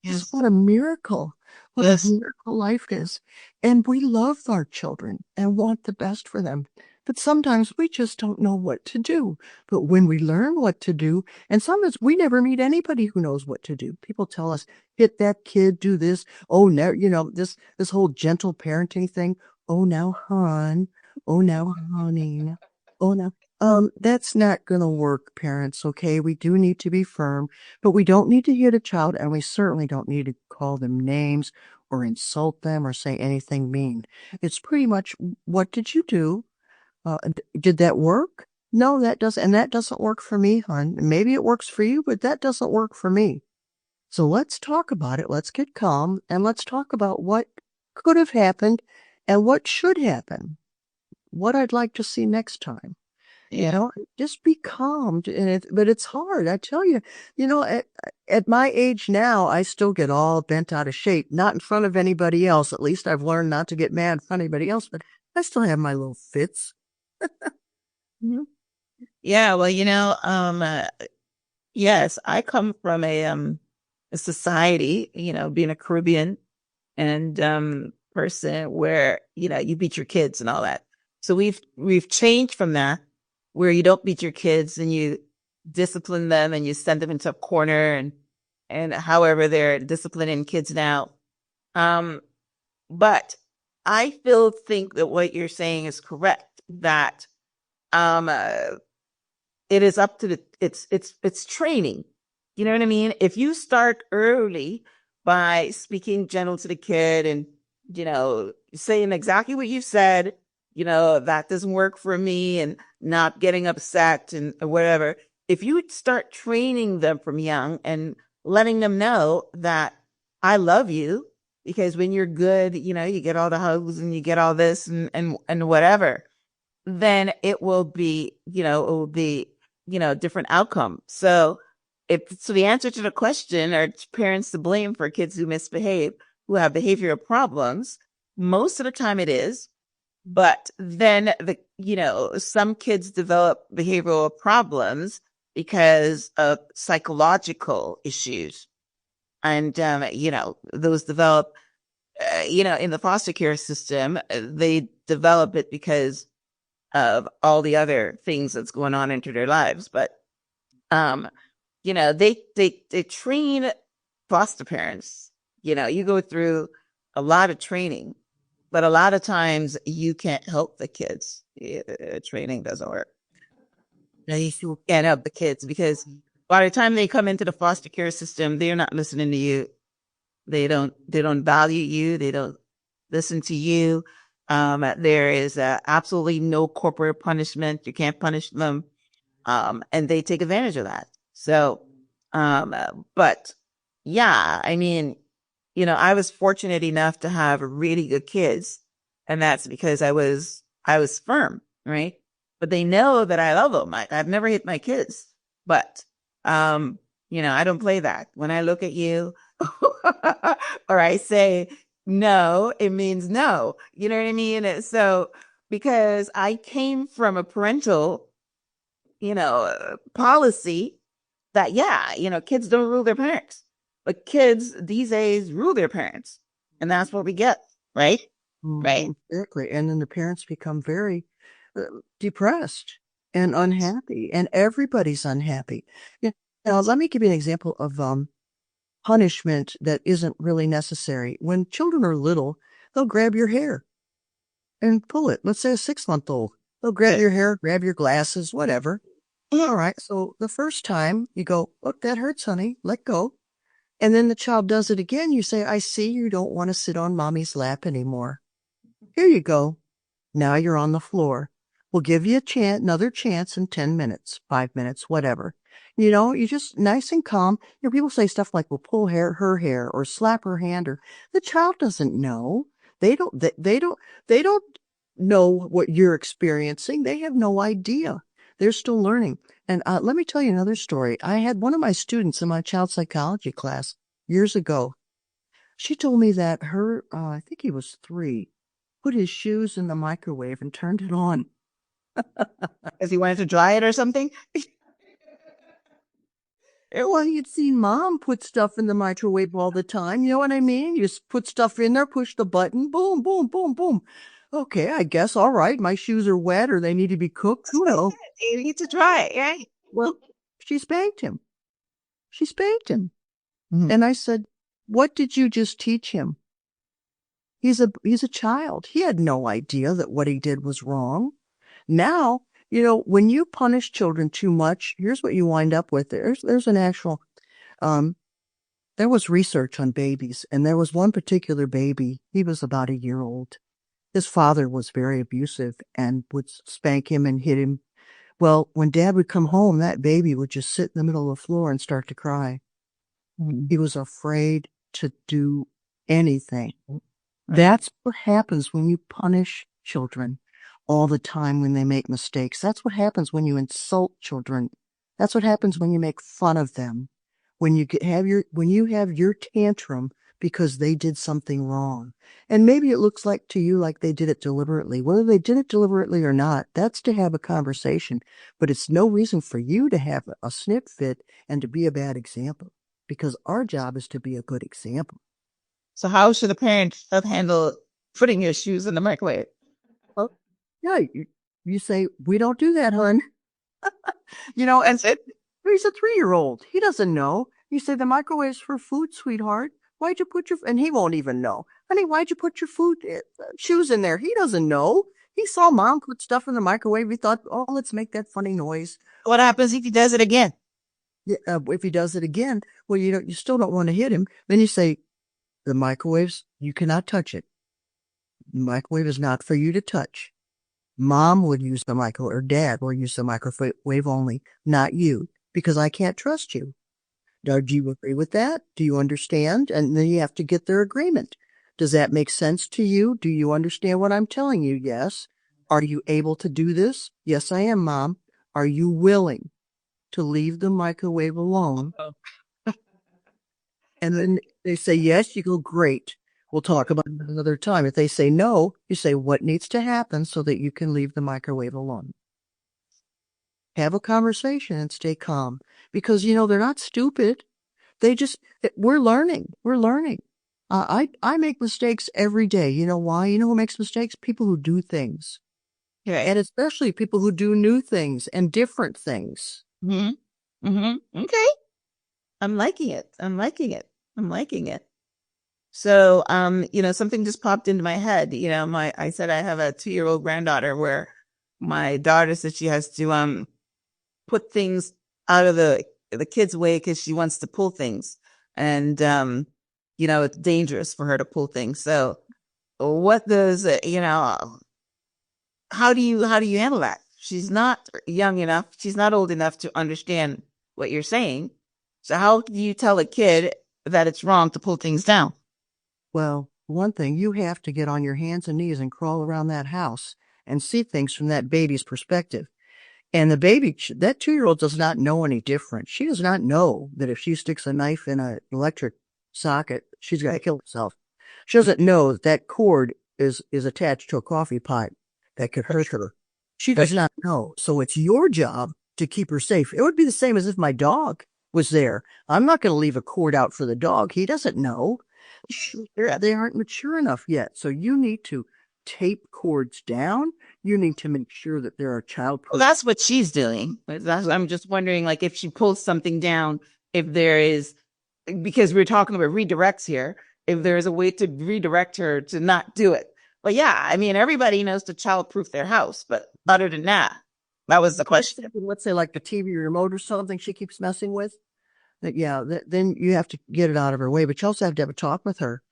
Yes. Just what a miracle. What Yes. a miracle life is. And we love our children and want the best for them. But sometimes we just don't know what to do. But when we learn what to do, and sometimes we never meet anybody who knows what to do. People tell us, hit that kid, do this. Oh, now, this whole gentle parenting thing. Oh, now, hon. Oh, now, honey. Oh, now. That's not going to work, parents, okay? We do need to be firm, but we don't need to hit a child, and we certainly don't need to call them names or insult them or say anything mean. It's pretty much, what did you do? Did that work? No, that doesn't work for me, hon. Maybe it works for you, but that doesn't work for me. So let's talk about it. Let's get calm, and let's talk about what could have happened and what should happen. What I'd like to see next time. Just be calm. But it's hard. I tell you, at my age now, I still get all bent out of shape, not in front of anybody else. At least I've learned not to get mad in front of anybody else, but I still have my little fits. Yeah, well, yes, I come from a society, being a Caribbean and person where, you beat your kids and all that. So we've changed from that, where you don't beat your kids and you discipline them and you send them into a corner and however they're disciplining kids now. But I still think that what you're saying is correct, that it is up to it's training. You know what I mean? If you start early by speaking gentle to the kid and, saying exactly what you said, that doesn't work for me, and not getting upset and whatever. If you start training them from young and letting them know that I love you, because when you're good, you get all the hugs and you get all this and whatever, then it will be, different outcome. So the answer to the question, are parents to blame for kids who misbehave, who have behavioral problems? Most of the time it is. But then some kids develop behavioral problems because of psychological issues. And, those develop, in the foster care system, they develop it because of all the other things that's going on into their lives. But, they train foster parents. You go through a lot of training, but a lot of times you can't help the kids. Training doesn't work. You can't help the kids, because by the time they come into the foster care system, they're not listening to you. They don't value you. They don't listen to you. There is absolutely no corporate punishment. You can't punish them. And they take advantage of that. So, but yeah, I mean, I was fortunate enough to have really good kids, and that's because I was firm, right? But they know that I love them. I've never hit my kids, but, I don't play that. When I look at you or I say no, it means no. You know what I mean? So, because I came from a parental, policy that, kids don't rule their parents, but kids these days rule their parents. And that's what we get, right? Right. Exactly. And then the parents become very depressed and unhappy, and everybody's unhappy. Now, let me give you an example of punishment that isn't really necessary. When children are little, they'll grab your hair and pull it. Let's say a 6-month-old. They'll grab your hair, grab your glasses, whatever. All right. So the first time you go, look, that hurts, honey. Let go. And then the child does it again. You say, I see you don't want to sit on mommy's lap anymore. Here you go. Now you're on the floor. We'll give you another chance in 10 minutes, 5 minutes, whatever. You just nice and calm. People say stuff like, we'll pull her hair or slap her hand, or the child doesn't know. They don't know what you're experiencing. They have no idea. They're still learning. And let me tell you another story. I had one of my students in my child psychology class years ago. She told me that her, I think he was 3, put his shoes in the microwave and turned it on. Because he wanted to dry it or something? Well, you'd seen mom put stuff in the microwave all the time. You know what I mean? You just put stuff in there, push the button, boom, boom, boom, boom. Okay, I guess, all right, my shoes are wet or they need to be cooked. You know. You need to dry it, right? Well, she spanked him. Mhm. And I said, what did you just teach him? He's a child. He had no idea that what he did was wrong. Now, when you punish children too much, here's what you wind up with. There's an actual, there was research on babies, and there was one particular baby. He was about 1 year old. His father was very abusive and would spank him and hit him. Well, when dad would come home, that baby would just sit in the middle of the floor and start to cry. He was afraid to do anything. That's what happens when you punish children all the time when they make mistakes. That's what happens when you insult children. That's what happens when you make fun of them. When you have your tantrum because they did something wrong. And maybe it looks like to you like they did it deliberately. Whether they did it deliberately or not, that's to have a conversation. But it's no reason for you to have a snip fit and to be a bad example, because our job is to be a good example. So how should a parent have handled putting your shoes in the microwave? Well, yeah, you say, we don't do that, hon. And he's a 3-year-old. He doesn't know. You say, the microwave's for food, sweetheart. Why'd you put and he won't even know. Honey, why'd you put your shoes in there? He doesn't know. He saw mom put stuff in the microwave. He thought, oh, let's make that funny noise. What happens if he does it again? If he does it again, well, you still don't want to hit him. Then you say, the microwaves, you cannot touch it. The microwave is not for you to touch. Mom would use the microwave, or dad will use the microwave only, not you, because I can't trust you. Now, do you agree with that? Do you understand? And then you have to get their agreement. Does that make sense to you? Do you understand what I'm telling you? Yes. Are you able to do this? Yes, I am, Mom. Are you willing to leave the microwave alone? Oh. And then they say yes, you go, great. We'll talk about it another time. If they say no, you say, what needs to happen so that you can leave the microwave alone? Have a conversation and stay calm, because, they're not stupid. We're learning. I make mistakes every day. You know why? You know who makes mistakes? People who do things. Okay. And especially people who do new things and different things. Okay. I'm liking it. So, something just popped into my head. I said I have a 2-year-old granddaughter where my daughter said she has to put things out of the kid's way because she wants to pull things, and it's dangerous for her to pull things. So, what does how do you handle that? She's not young enough. She's not old enough to understand what you're saying. So how do you tell a kid that it's wrong to pull things down? Well, one thing, you have to get on your hands and knees and crawl around that house and see things from that baby's perspective. And the baby, that 2-year-old does not know any different. She does not know that if she sticks a knife in an electric socket, she's going to kill herself. She doesn't know that cord is attached to a coffee pot that could hurt her. She does not know. So it's your job to keep her safe. It would be the same as if my dog was there. I'm not going to leave a cord out for the dog. He doesn't know. They aren't mature enough yet. So you need to tape cords down. You need to make sure that there are child-proof. Well, that's what she's doing. I'm just wondering, like, if she pulls something down, if there is, because we're talking about redirects here, if there is a way to redirect her to not do it. But yeah, I mean, everybody knows to child-proof their house, but other than that? That was the question. Let's say like the TV remote or something she keeps messing with. Then you have to get it out of her way, but you also have to have a talk with her.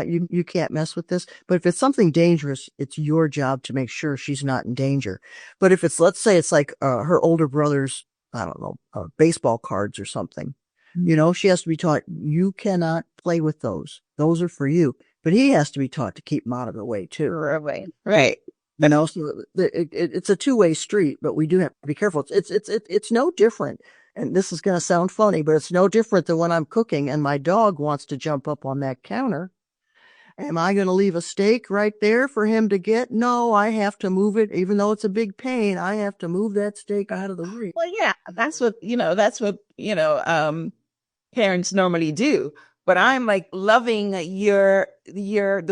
You can't mess with this. But if it's something dangerous, it's your job to make sure she's not in danger. But if it's, let's say it's like her older brother's, I don't know, baseball cards or something, she has to be taught, you cannot play with those. Those are for you. But he has to be taught to keep them out of the way too. Right. So it's a two-way street, but we do have to be careful. It's no different. And this is going to sound funny, but it's no different than when I'm cooking and my dog wants to jump up on that counter. Am I going to leave a steak right there for him to get? No, I have to move it. Even though it's a big pain, I have to move that steak out of the way. Well, yeah, that's what, parents normally do. But I'm like loving the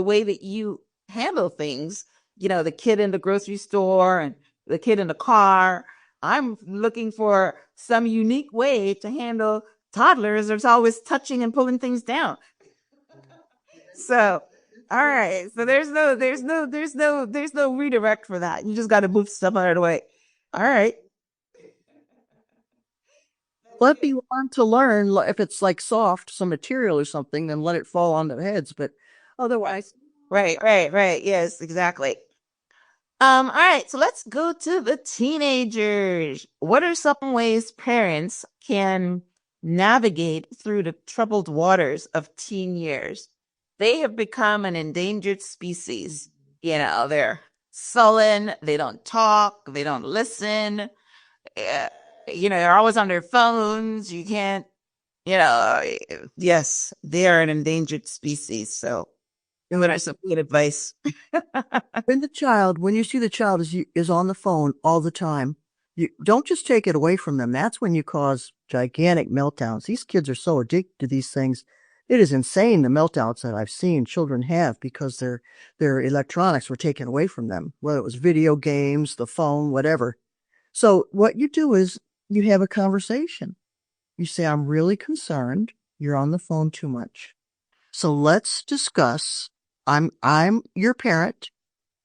way that you handle things, the kid in the grocery store and the kid in the car. I'm looking for some unique way to handle toddlers. There's always touching and pulling things down. So, all right. So there's no redirect for that. You just got to move stuff out of the way. All right. Let me want to learn. If it's like soft, some material or something, then let it fall on their heads. But otherwise, Right. Yes, exactly. All right, so let's go to the teenagers. What are some ways parents can navigate through the troubled waters of teen years? They have become an endangered species. They're sullen, they don't talk, they don't listen. They're always on their phones. You can't, yes, they are an endangered species. So, what are some good advice? when you see the child is on the phone all the time, you don't just take it away from them. That's when you cause gigantic meltdowns. These kids are so addicted to these things. It is insane the meltdowns that I've seen children have because their electronics were taken away from them, whether it was video games, the phone, whatever. So what you do is you have a conversation. You say, I'm really concerned. You're on the phone too much. So let's discuss. I'm your parent,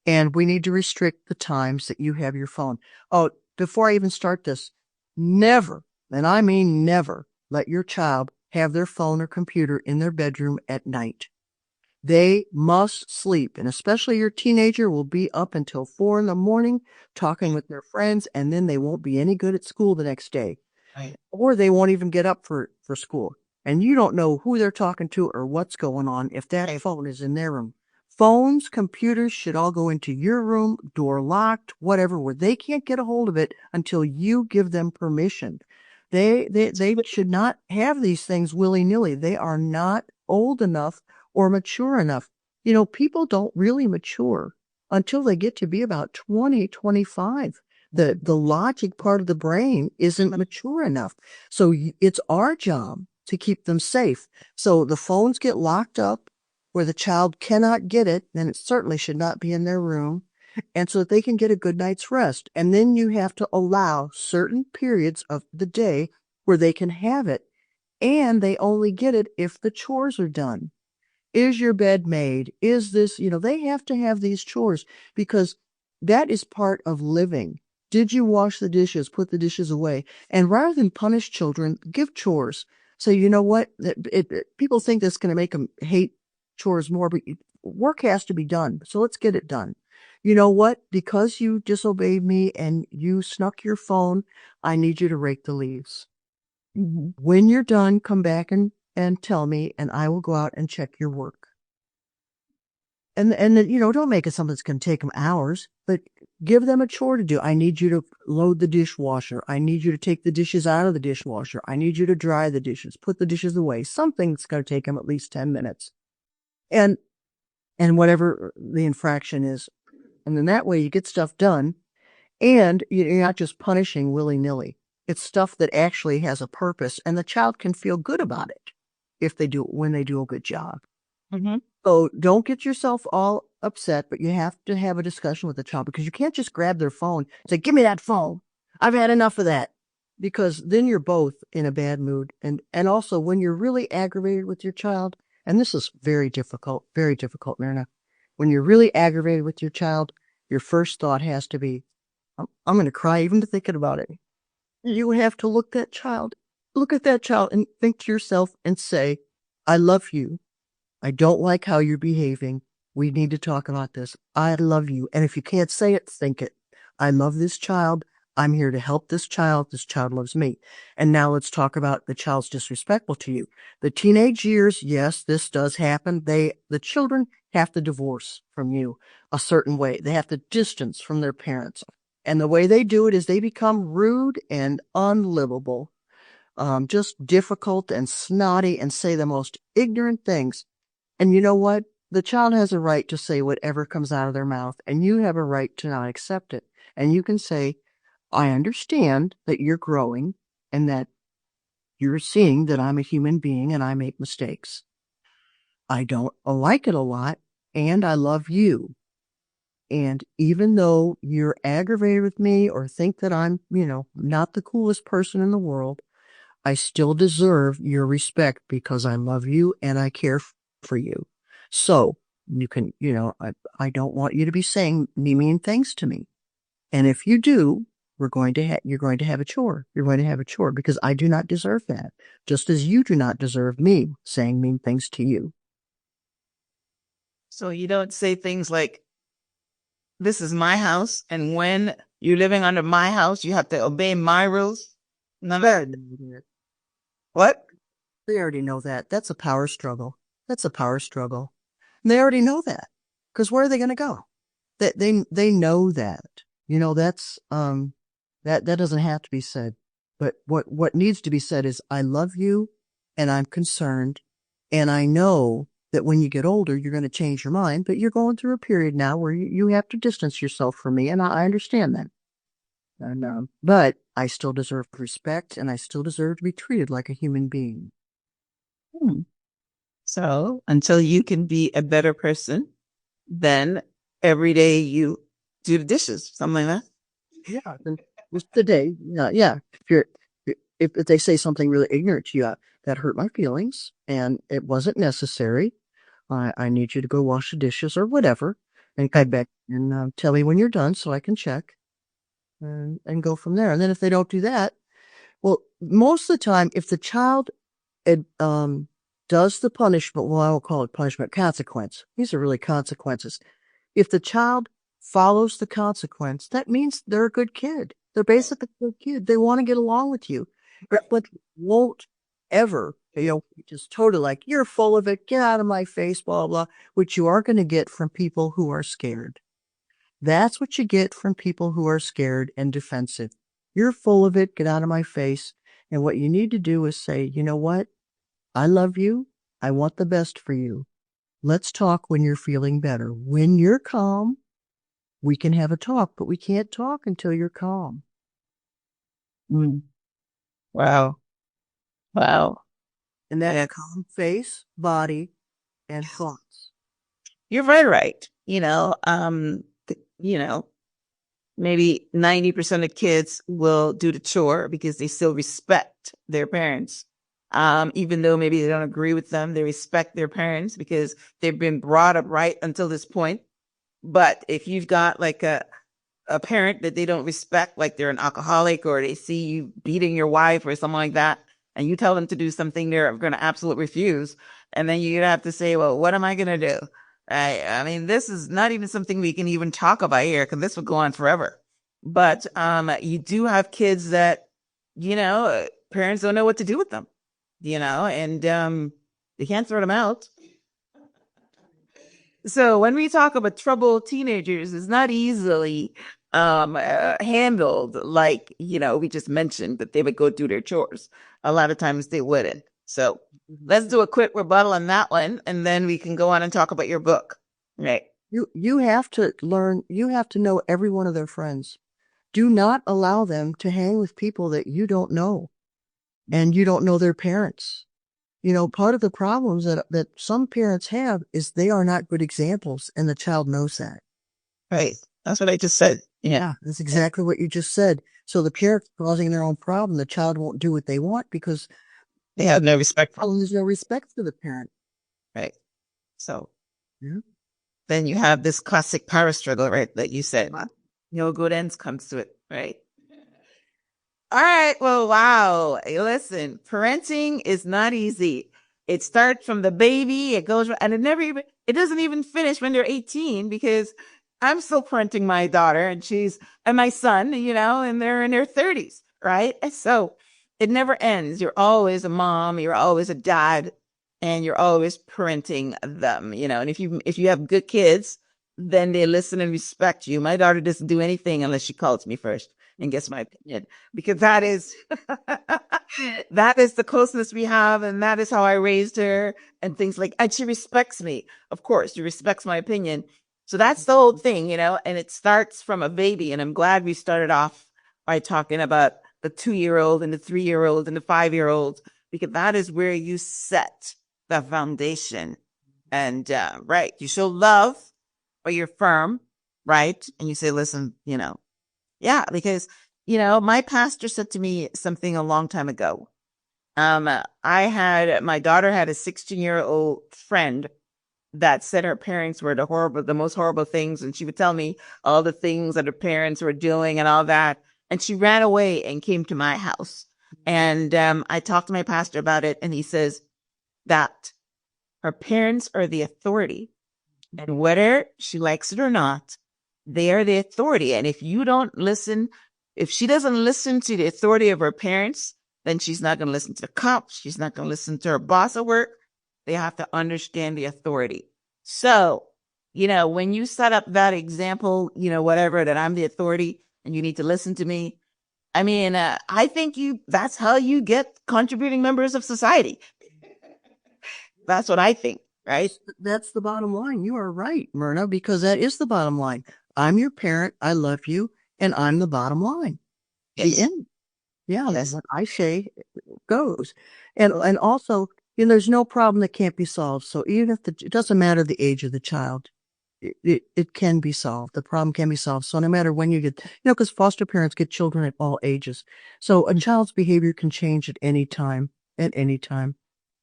and we need to restrict the times that you have your phone. Oh, before I even start this, never, and I mean never, let your child have their phone or computer in their bedroom at night. They must sleep, and especially your teenager will be up until 4 a.m. talking with their friends, and then they won't be any good at school the next day. Right. Or they won't even get up for school. And you don't know who they're talking to or what's going on if that phone is in their room. Phones, computers should all go into your room, door locked, whatever, where they can't get a hold of it until you give them permission. They should not have these things willy-nilly. They are not old enough or mature enough. People don't really mature until they get to be about 20, 25. The logic part of the brain isn't mature enough. So it's our job to keep them safe. So the phones get locked up where the child cannot get it, then it certainly should not be in their room. And so that they can get a good night's rest. And then you have to allow certain periods of the day where they can have it. And they only get it if the chores are done. Is your bed made? Is this, they have to have these chores because that is part of living. Did you wash the dishes? Put the dishes away. And rather than punish children, give chores. So you know what? People think that's going to make them hate chores more, but work has to be done. So let's get it done. You know what? Because you disobeyed me and you snuck your phone, I need you to rake the leaves. Mm-hmm. When you're done, come back and tell me, and I will go out and check your work. And don't make it something that's going to take them hours, but give them a chore to do. I need you to load the dishwasher. I need you to take the dishes out of the dishwasher. I need you to dry the dishes, put the dishes away. Something that's going to take them at least 10 minutes. And whatever the infraction is. And then that way you get stuff done and you're not just punishing willy-nilly. It's stuff that actually has a purpose and the child can feel good about it when they do a good job. Mm-hmm. So don't get yourself all upset, but you have to have a discussion with the child because you can't just grab their phone and say, give me that phone. I've had enough of that. Because then you're both in a bad mood. And also when you're really aggravated with your child, and this is very difficult, Myrna. When you're really aggravated with your child, your first thought has to be, I'm going to cry even to thinking about it. You have to look at that child and think to yourself and say, I love you. I don't like how you're behaving. We need to talk about this. I love you. And if you can't say it, think it. I love this child. I'm here to help this child. This child loves me. And now let's talk about the child's disrespectful to you. The teenage years, yes, this does happen. The children have to divorce from you a certain way. They have to distance from their parents. And the way they do it is they become rude and unlivable, just difficult and snotty and say the most ignorant things. And you know what? The child has a right to say whatever comes out of their mouth, and you have a right to not accept it. And you can say, I understand that you're growing and that you're seeing that I'm a human being and I make mistakes. I don't like it a lot, and I love you. And even though you're aggravated with me or think that I'm, not the coolest person in the world, I still deserve your respect because I love you and I care for you. So you can, I don't want you to be saying mean things to me. And if you do, you're going to have a chore. You're going to have a chore because I do not deserve that. Just as you do not deserve me saying mean things to you. So you don't say things like, this is my house, and when you're living under my house, you have to obey my rules. None of that. What? They already know that. That's a power struggle. That's a power struggle. And they already know that. Because where are they going to go? They know that. That's that doesn't have to be said. But what needs to be said is I love you and I'm concerned, and I know that when you get older you're going to change your mind, but you're going through a period now where you have to distance yourself from me, and I understand that. And, but I still deserve respect, and I still deserve to be treated like a human being. So until you can be a better person, then every day you do the dishes, something like that. Yeah, then was the day. Yeah. If they say something really ignorant to you, that hurt my feelings, and it wasn't necessary. I need you to go wash the dishes or whatever, and come back and tell me when you're done so I can check and go from there. And then if they don't do that, well, most of the time, if the child does the punishment, well, I will call it punishment, consequence. These are really consequences. If the child follows the consequence, that means they're a good kid. They're basically a good kid. They want to get along with you, but won't ever, just totally like, you're full of it, get out of my face, blah, blah, which you are going to get from people who are scared. That's what you get from people who are scared and defensive. You're full of it, get out of my face. And what you need to do is say, you know what? I love you. I want the best for you. Let's talk when you're feeling better. When you're calm, we can have a talk, but we can't talk until you're calm. Wow. And that's calm face, body, and thoughts. You're very right. Maybe 90% of kids will do the chore because they still respect their parents. Even though maybe they don't agree with them, they respect their parents because they've been brought up right until this point. But if you've got like a parent that they don't respect, like they're an alcoholic, or they see you beating your wife or something like that, and you tell them to do something, they're going to absolutely refuse. And then you have to say, well, what am I going to do? I mean, this is not even something we can even talk about here because this would go on forever. But you do have kids that, parents don't know what to do with them, and they can't throw them out. So when we talk about troubled teenagers, it's not easily handled like, we just mentioned that they would go do their chores. A lot of times they wouldn't. So let's do a quick rebuttal on that one, and then we can go on and talk about your book. Right. You have to learn, you have to know every one of their friends. Do not allow them to hang with people that you don't know and you don't know their parents. Part of the problems that some parents have is they are not good examples, and the child knows that. Right. That's what I just said. Yeah, that's exactly what you just said. So the parent's causing their own problem. The child won't do what they want because they have no respect. There's no respect for the parent. Right. So yeah. Then you have this classic power struggle, right, that you said. no good ends comes to it, right? All right. Well, wow. Hey, listen, parenting is not easy. It starts from the baby, it goes, and it doesn't even finish when they're 18 because I'm still parenting my daughter and my son, and they're in their 30s, right? And so it never ends. You're always a mom, you're always a dad, and you're always parenting them, and if you have good kids, then they listen and respect you. My daughter doesn't do anything unless she calls me first and gets my opinion because that is that is the closeness we have, and that is how I raised her and things and she respects me. Of course, she respects my opinion. So that's the whole thing, and it starts from a baby. And I'm glad we started off by talking about the 2-year-old and the 3-year-old and the 5-year-old, because that is where you set the foundation. And right, you show love, but you're firm, right? And you say, listen, yeah, because, my pastor said to me something a long time ago. My daughter had a 16-year-old friend that said her parents were the most horrible things. And she would tell me all the things that her parents were doing and all that. And she ran away and came to my house. And I talked to my pastor about it. And he says that her parents are the authority. And whether she likes it or not, they are the authority. And if she doesn't listen to the authority of her parents, then she's not going to listen to the cops. She's not going to listen to her boss at work. They have to understand the authority. So, when you set up that example, whatever, that I'm the authority and you need to listen to me. I mean, I think that's how you get contributing members of society. That's what I think. Right? That's the bottom line. You are right, Myrna, because that is the bottom line. I'm your parent. I love you. And I'm the bottom line. Yes. The end. Yeah, Yes. that's what I say goes. And also, there's no problem that can't be solved. So even if it doesn't matter the age of the child, it can be solved. The problem can be solved. So no matter when you get, because foster parents get children at all ages. So a child's behavior can change at any time,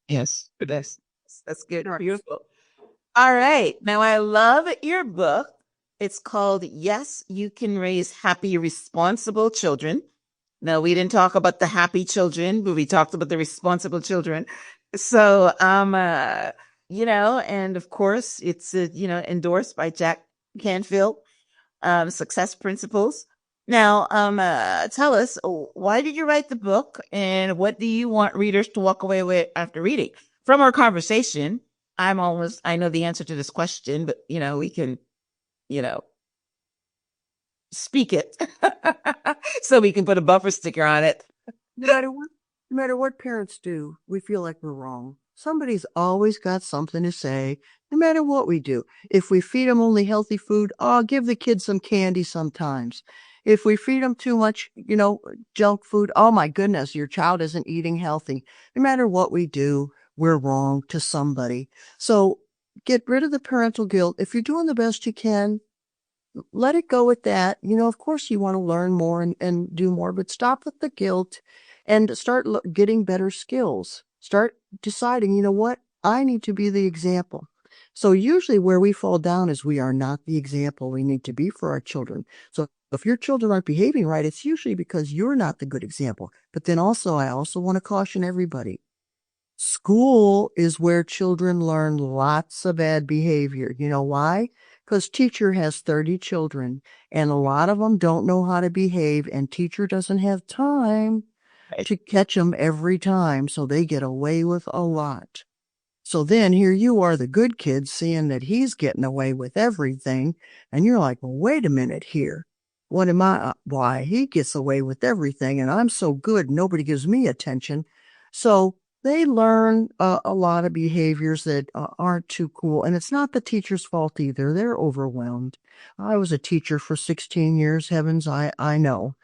Yes. That's good. Sure. Beautiful. All right. Now, I love your book. It's called Yes, You Can Raise Happy, Responsible Children. Now, we didn't talk about the happy children, but we talked about the responsible children. So, and of course, it's, endorsed by Jack Canfield, Success Principles. Now, tell us, why did you write the book and what do you want readers to walk away with after reading? From our conversation, I know the answer to this question, but, we can, speak it so we can put a bumper sticker on it. No matter what parents do, we feel like we're wrong. Somebody's always got something to say, no matter what we do. If we feed them only healthy food, give the kids some candy sometimes. If we feed them too much, junk food, oh my goodness, your child isn't eating healthy. No matter what we do, we're wrong to somebody. So get rid of the parental guilt. If you're doing the best you can, let it go with that. Of course you want to learn more and do more, but stop with the guilt and start getting better skills. Start deciding, what? I need to be the example. So usually where we fall down is we are not the example we need to be for our children. So if your children aren't behaving right, it's usually because you're not the good example. But then I also want to caution everybody. School is where children learn lots of bad behavior. You know why? Because teacher has 30 children and a lot of them don't know how to behave, and teacher doesn't have time to catch them every time. So they get away with a lot. So then here you are, the good kid, seeing that he's getting away with everything. And you're like, well, wait a minute here. What am I? Why he gets away with everything and I'm so good. Nobody gives me attention. So they learn a lot of behaviors that aren't too cool. And it's not the teacher's fault either. They're overwhelmed. I was a teacher for 16 years. Heavens, I know.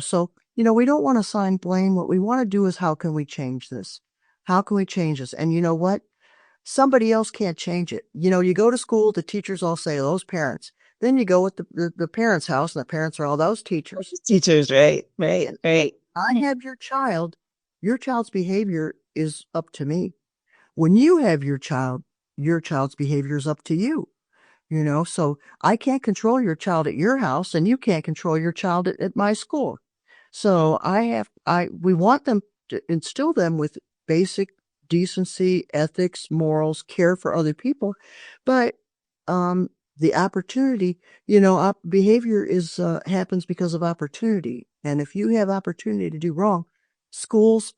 So, we don't want to assign blame. What we want to do is, how can we change this? How can we change this? And you know what? Somebody else can't change it. You go to school, the teachers all say, those parents. Then you go with the parents' house, and the parents are all those teachers. Teachers, right. I have your child. Your child's behavior is up to me. When you have your child's behavior is up to you. So I can't control your child at your house and you can't control your child at my school. So we want them to instill them with basic decency, ethics, morals, care for other people. But, the opportunity, behavior happens because of opportunity. And if you have opportunity to do wrong, phones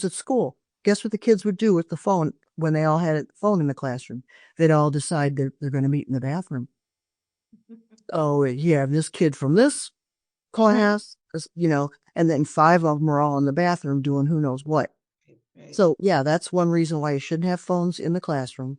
at school. Guess what the kids would do with the phone when they all had a phone in the classroom? They'd all decide they're going to meet in the bathroom. Oh, you have this kid from this class, and then 5 of them are all in the bathroom doing who knows what. So, yeah, that's one reason why you shouldn't have phones in the classroom.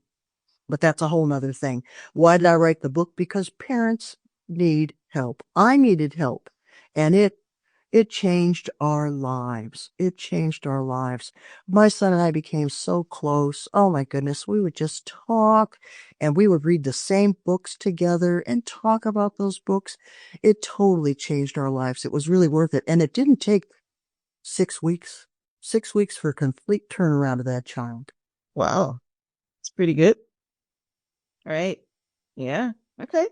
But that's a whole nother thing. Why did I write the book? Because parents need help. I needed help. And it changed our lives. It changed our lives. My son and I became so close. Oh my goodness. We would just talk and we would read the same books together and talk about those books. It totally changed our lives. It was really worth it. And it didn't take 6 weeks. 6 weeks for a complete turnaround of that child. Wow. It's pretty good. All right. Yeah. Okay.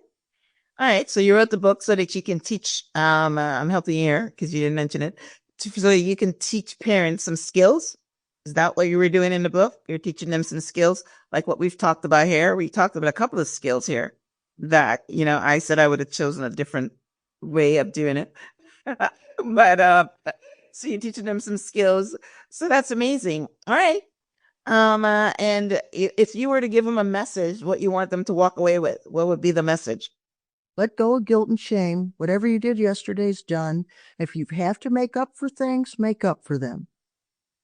All right. So you wrote the book so that you can teach, I'm helping you here because you didn't mention it, so you can teach parents some skills. Is that what you were doing in the book? You're teaching them some skills like what we've talked about here. We talked about a couple of skills here that, I said I would have chosen a different way of doing it. But, so you're teaching them some skills. So that's amazing. All right. And if you were to give them a message, what you want them to walk away with, what would be the message? Let go of guilt and shame. Whatever you did yesterday's done. If you have to make up for things, make up for them.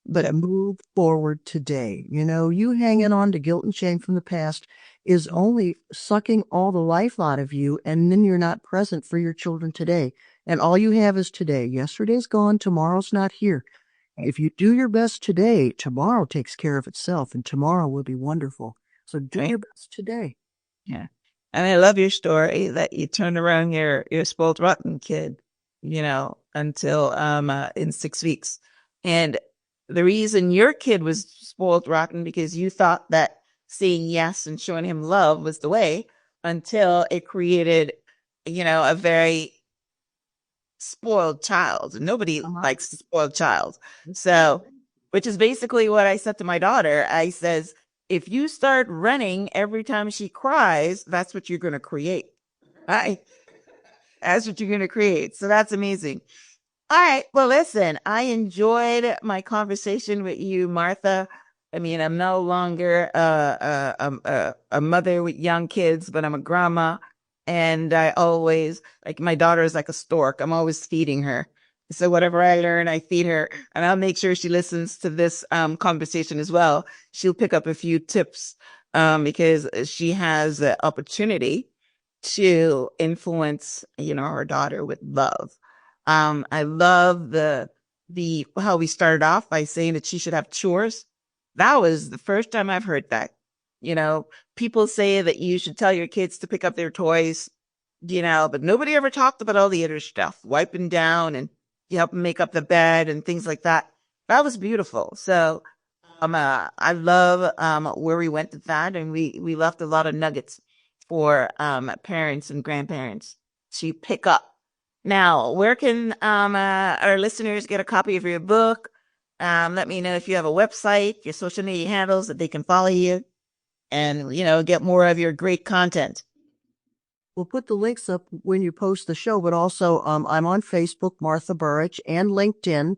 But move forward today. You hanging on to guilt and shame from the past is only sucking all the life out of you, and then you're not present for your children today. And all you have is today. Yesterday's gone, tomorrow's not here. If you do your best today, tomorrow takes care of itself, and tomorrow will be wonderful. So do your best today. Yeah. And I love your story that you turned around your spoiled rotten kid, until in 6 weeks. And the reason your kid was spoiled rotten because you thought that saying yes and showing him love was the way, until it created, a very spoiled child. Nobody likes a spoiled child. So, which is basically what I said to my daughter. I says, if you start running every time she cries, that's what you're going to create. That's what you're going to create. So that's amazing. All right. Well, listen, I enjoyed my conversation with you, Martha. I mean, I'm no longer a mother with young kids, but I'm a grandma. And I always, like, my daughter is like a stork. I'm always feeding her. So whatever I learn, I feed her, and I'll make sure she listens to this conversation as well. She'll pick up a few tips because she has the opportunity to influence, her daughter with love. I love the how we started off by saying that she should have chores. That was the first time I've heard that. People say that you should tell your kids to pick up their toys, but nobody ever talked about all the other stuff, wiping down and you help them make up the bed and things like that. That was beautiful. So, I love, where we went with that, and we left a lot of nuggets for, parents and grandparents to pick up. Now, where can, our listeners get a copy of your book? Let me know if you have a website, your social media handles that they can follow you and, get more of your great content. We'll put the links up when you post the show, but also I'm on Facebook, Martha Burich, and LinkedIn.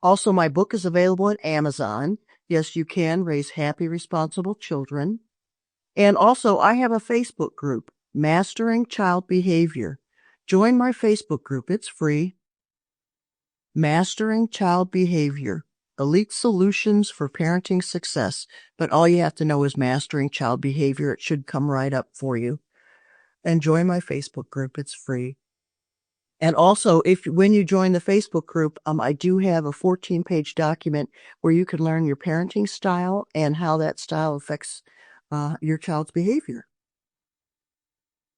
Also, my book is available at Amazon. Yes, you can raise happy, responsible children. And also, I have a Facebook group, Mastering Child Behavior. Join my Facebook group. It's free. Mastering Child Behavior. Elite Solutions for Parenting Success. But all you have to know is Mastering Child Behavior. It should come right up for you. And join my Facebook group. It's free. And also, when you join the Facebook group, I do have a 14-page document where you can learn your parenting style and how that style affects your child's behavior.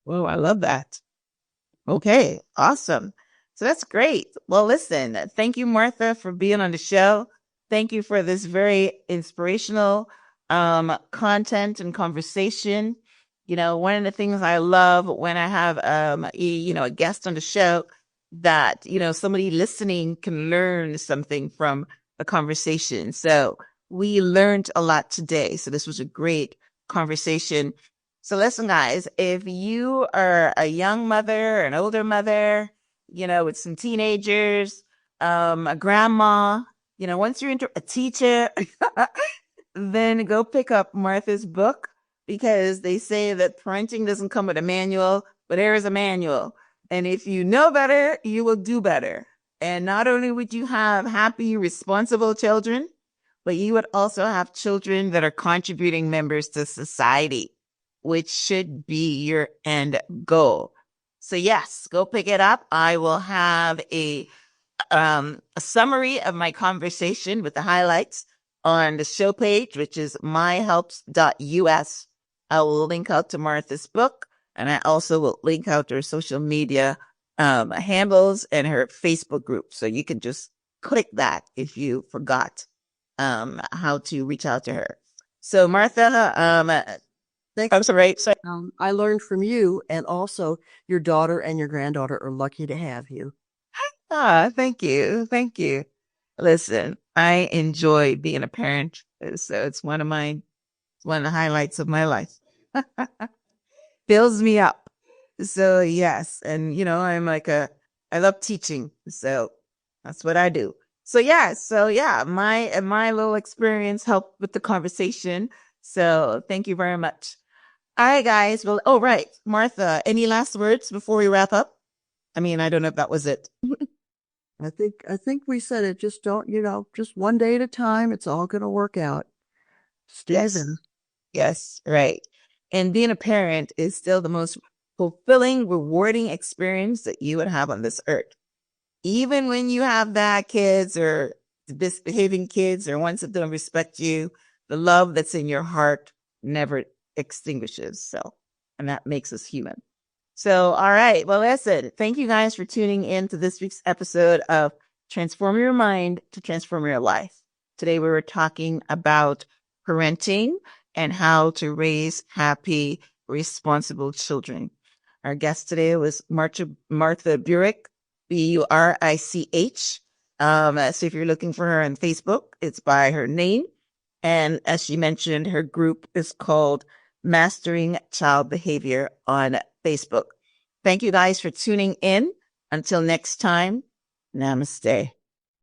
Whoa, I love that. Okay, awesome. So that's great. Well, listen, thank you, Martha, for being on the show. Thank you for this very inspirational content and conversation. One of the things I love when I have, a guest on the show that, somebody listening can learn something from a conversation. So we learned a lot today. So this was a great conversation. So listen, guys, if you are a young mother, an older mother, with some teenagers, a grandma, once you're into a teacher, then go pick up Martha's book, because they say that parenting doesn't come with a manual, but there is a manual. And if you know better, you will do better. And not only would you have happy, responsible children, but you would also have children that are contributing members to society, which should be your end goal. So yes, go pick it up. I will have a summary of my conversation with the highlights on the show page, which is myhelps.us. I will link out to Martha's book, and I also will link out to her social media handles and her Facebook group. So you can just click that if you forgot how to reach out to her. So Martha, I'm sorry. I learned from you, and also your daughter and your granddaughter are lucky to have you. Thank you. Thank you. Listen, I enjoy being a parent. So it's one of the highlights of my life. Fills me up. So yes. And I love teaching. So that's what I do. So yeah, my little experience helped with the conversation. So thank you very much. All right, guys. Well, oh, right. Martha, any last words before we wrap up? I mean, I don't know if that was it. I think we said it. Just don't, just one day at a time. It's all going to work out. Steven. Yes, right. And being a parent is still the most fulfilling, rewarding experience that you would have on this earth. Even when you have bad kids or misbehaving kids or ones that don't respect you, the love that's in your heart never extinguishes. So, and that makes us human. So, all right. Well, listen, thank you guys for tuning in to this week's episode of Transform Your Mind to Transform Your Life. Today, we were talking about parenting and how to raise happy, responsible children. Our guest today was Martha Burich, Burich. So if you're looking for her on Facebook, it's by her name. And as she mentioned, her group is called Mastering Child Behavior on Facebook. Thank you guys for tuning in. Until next time, namaste.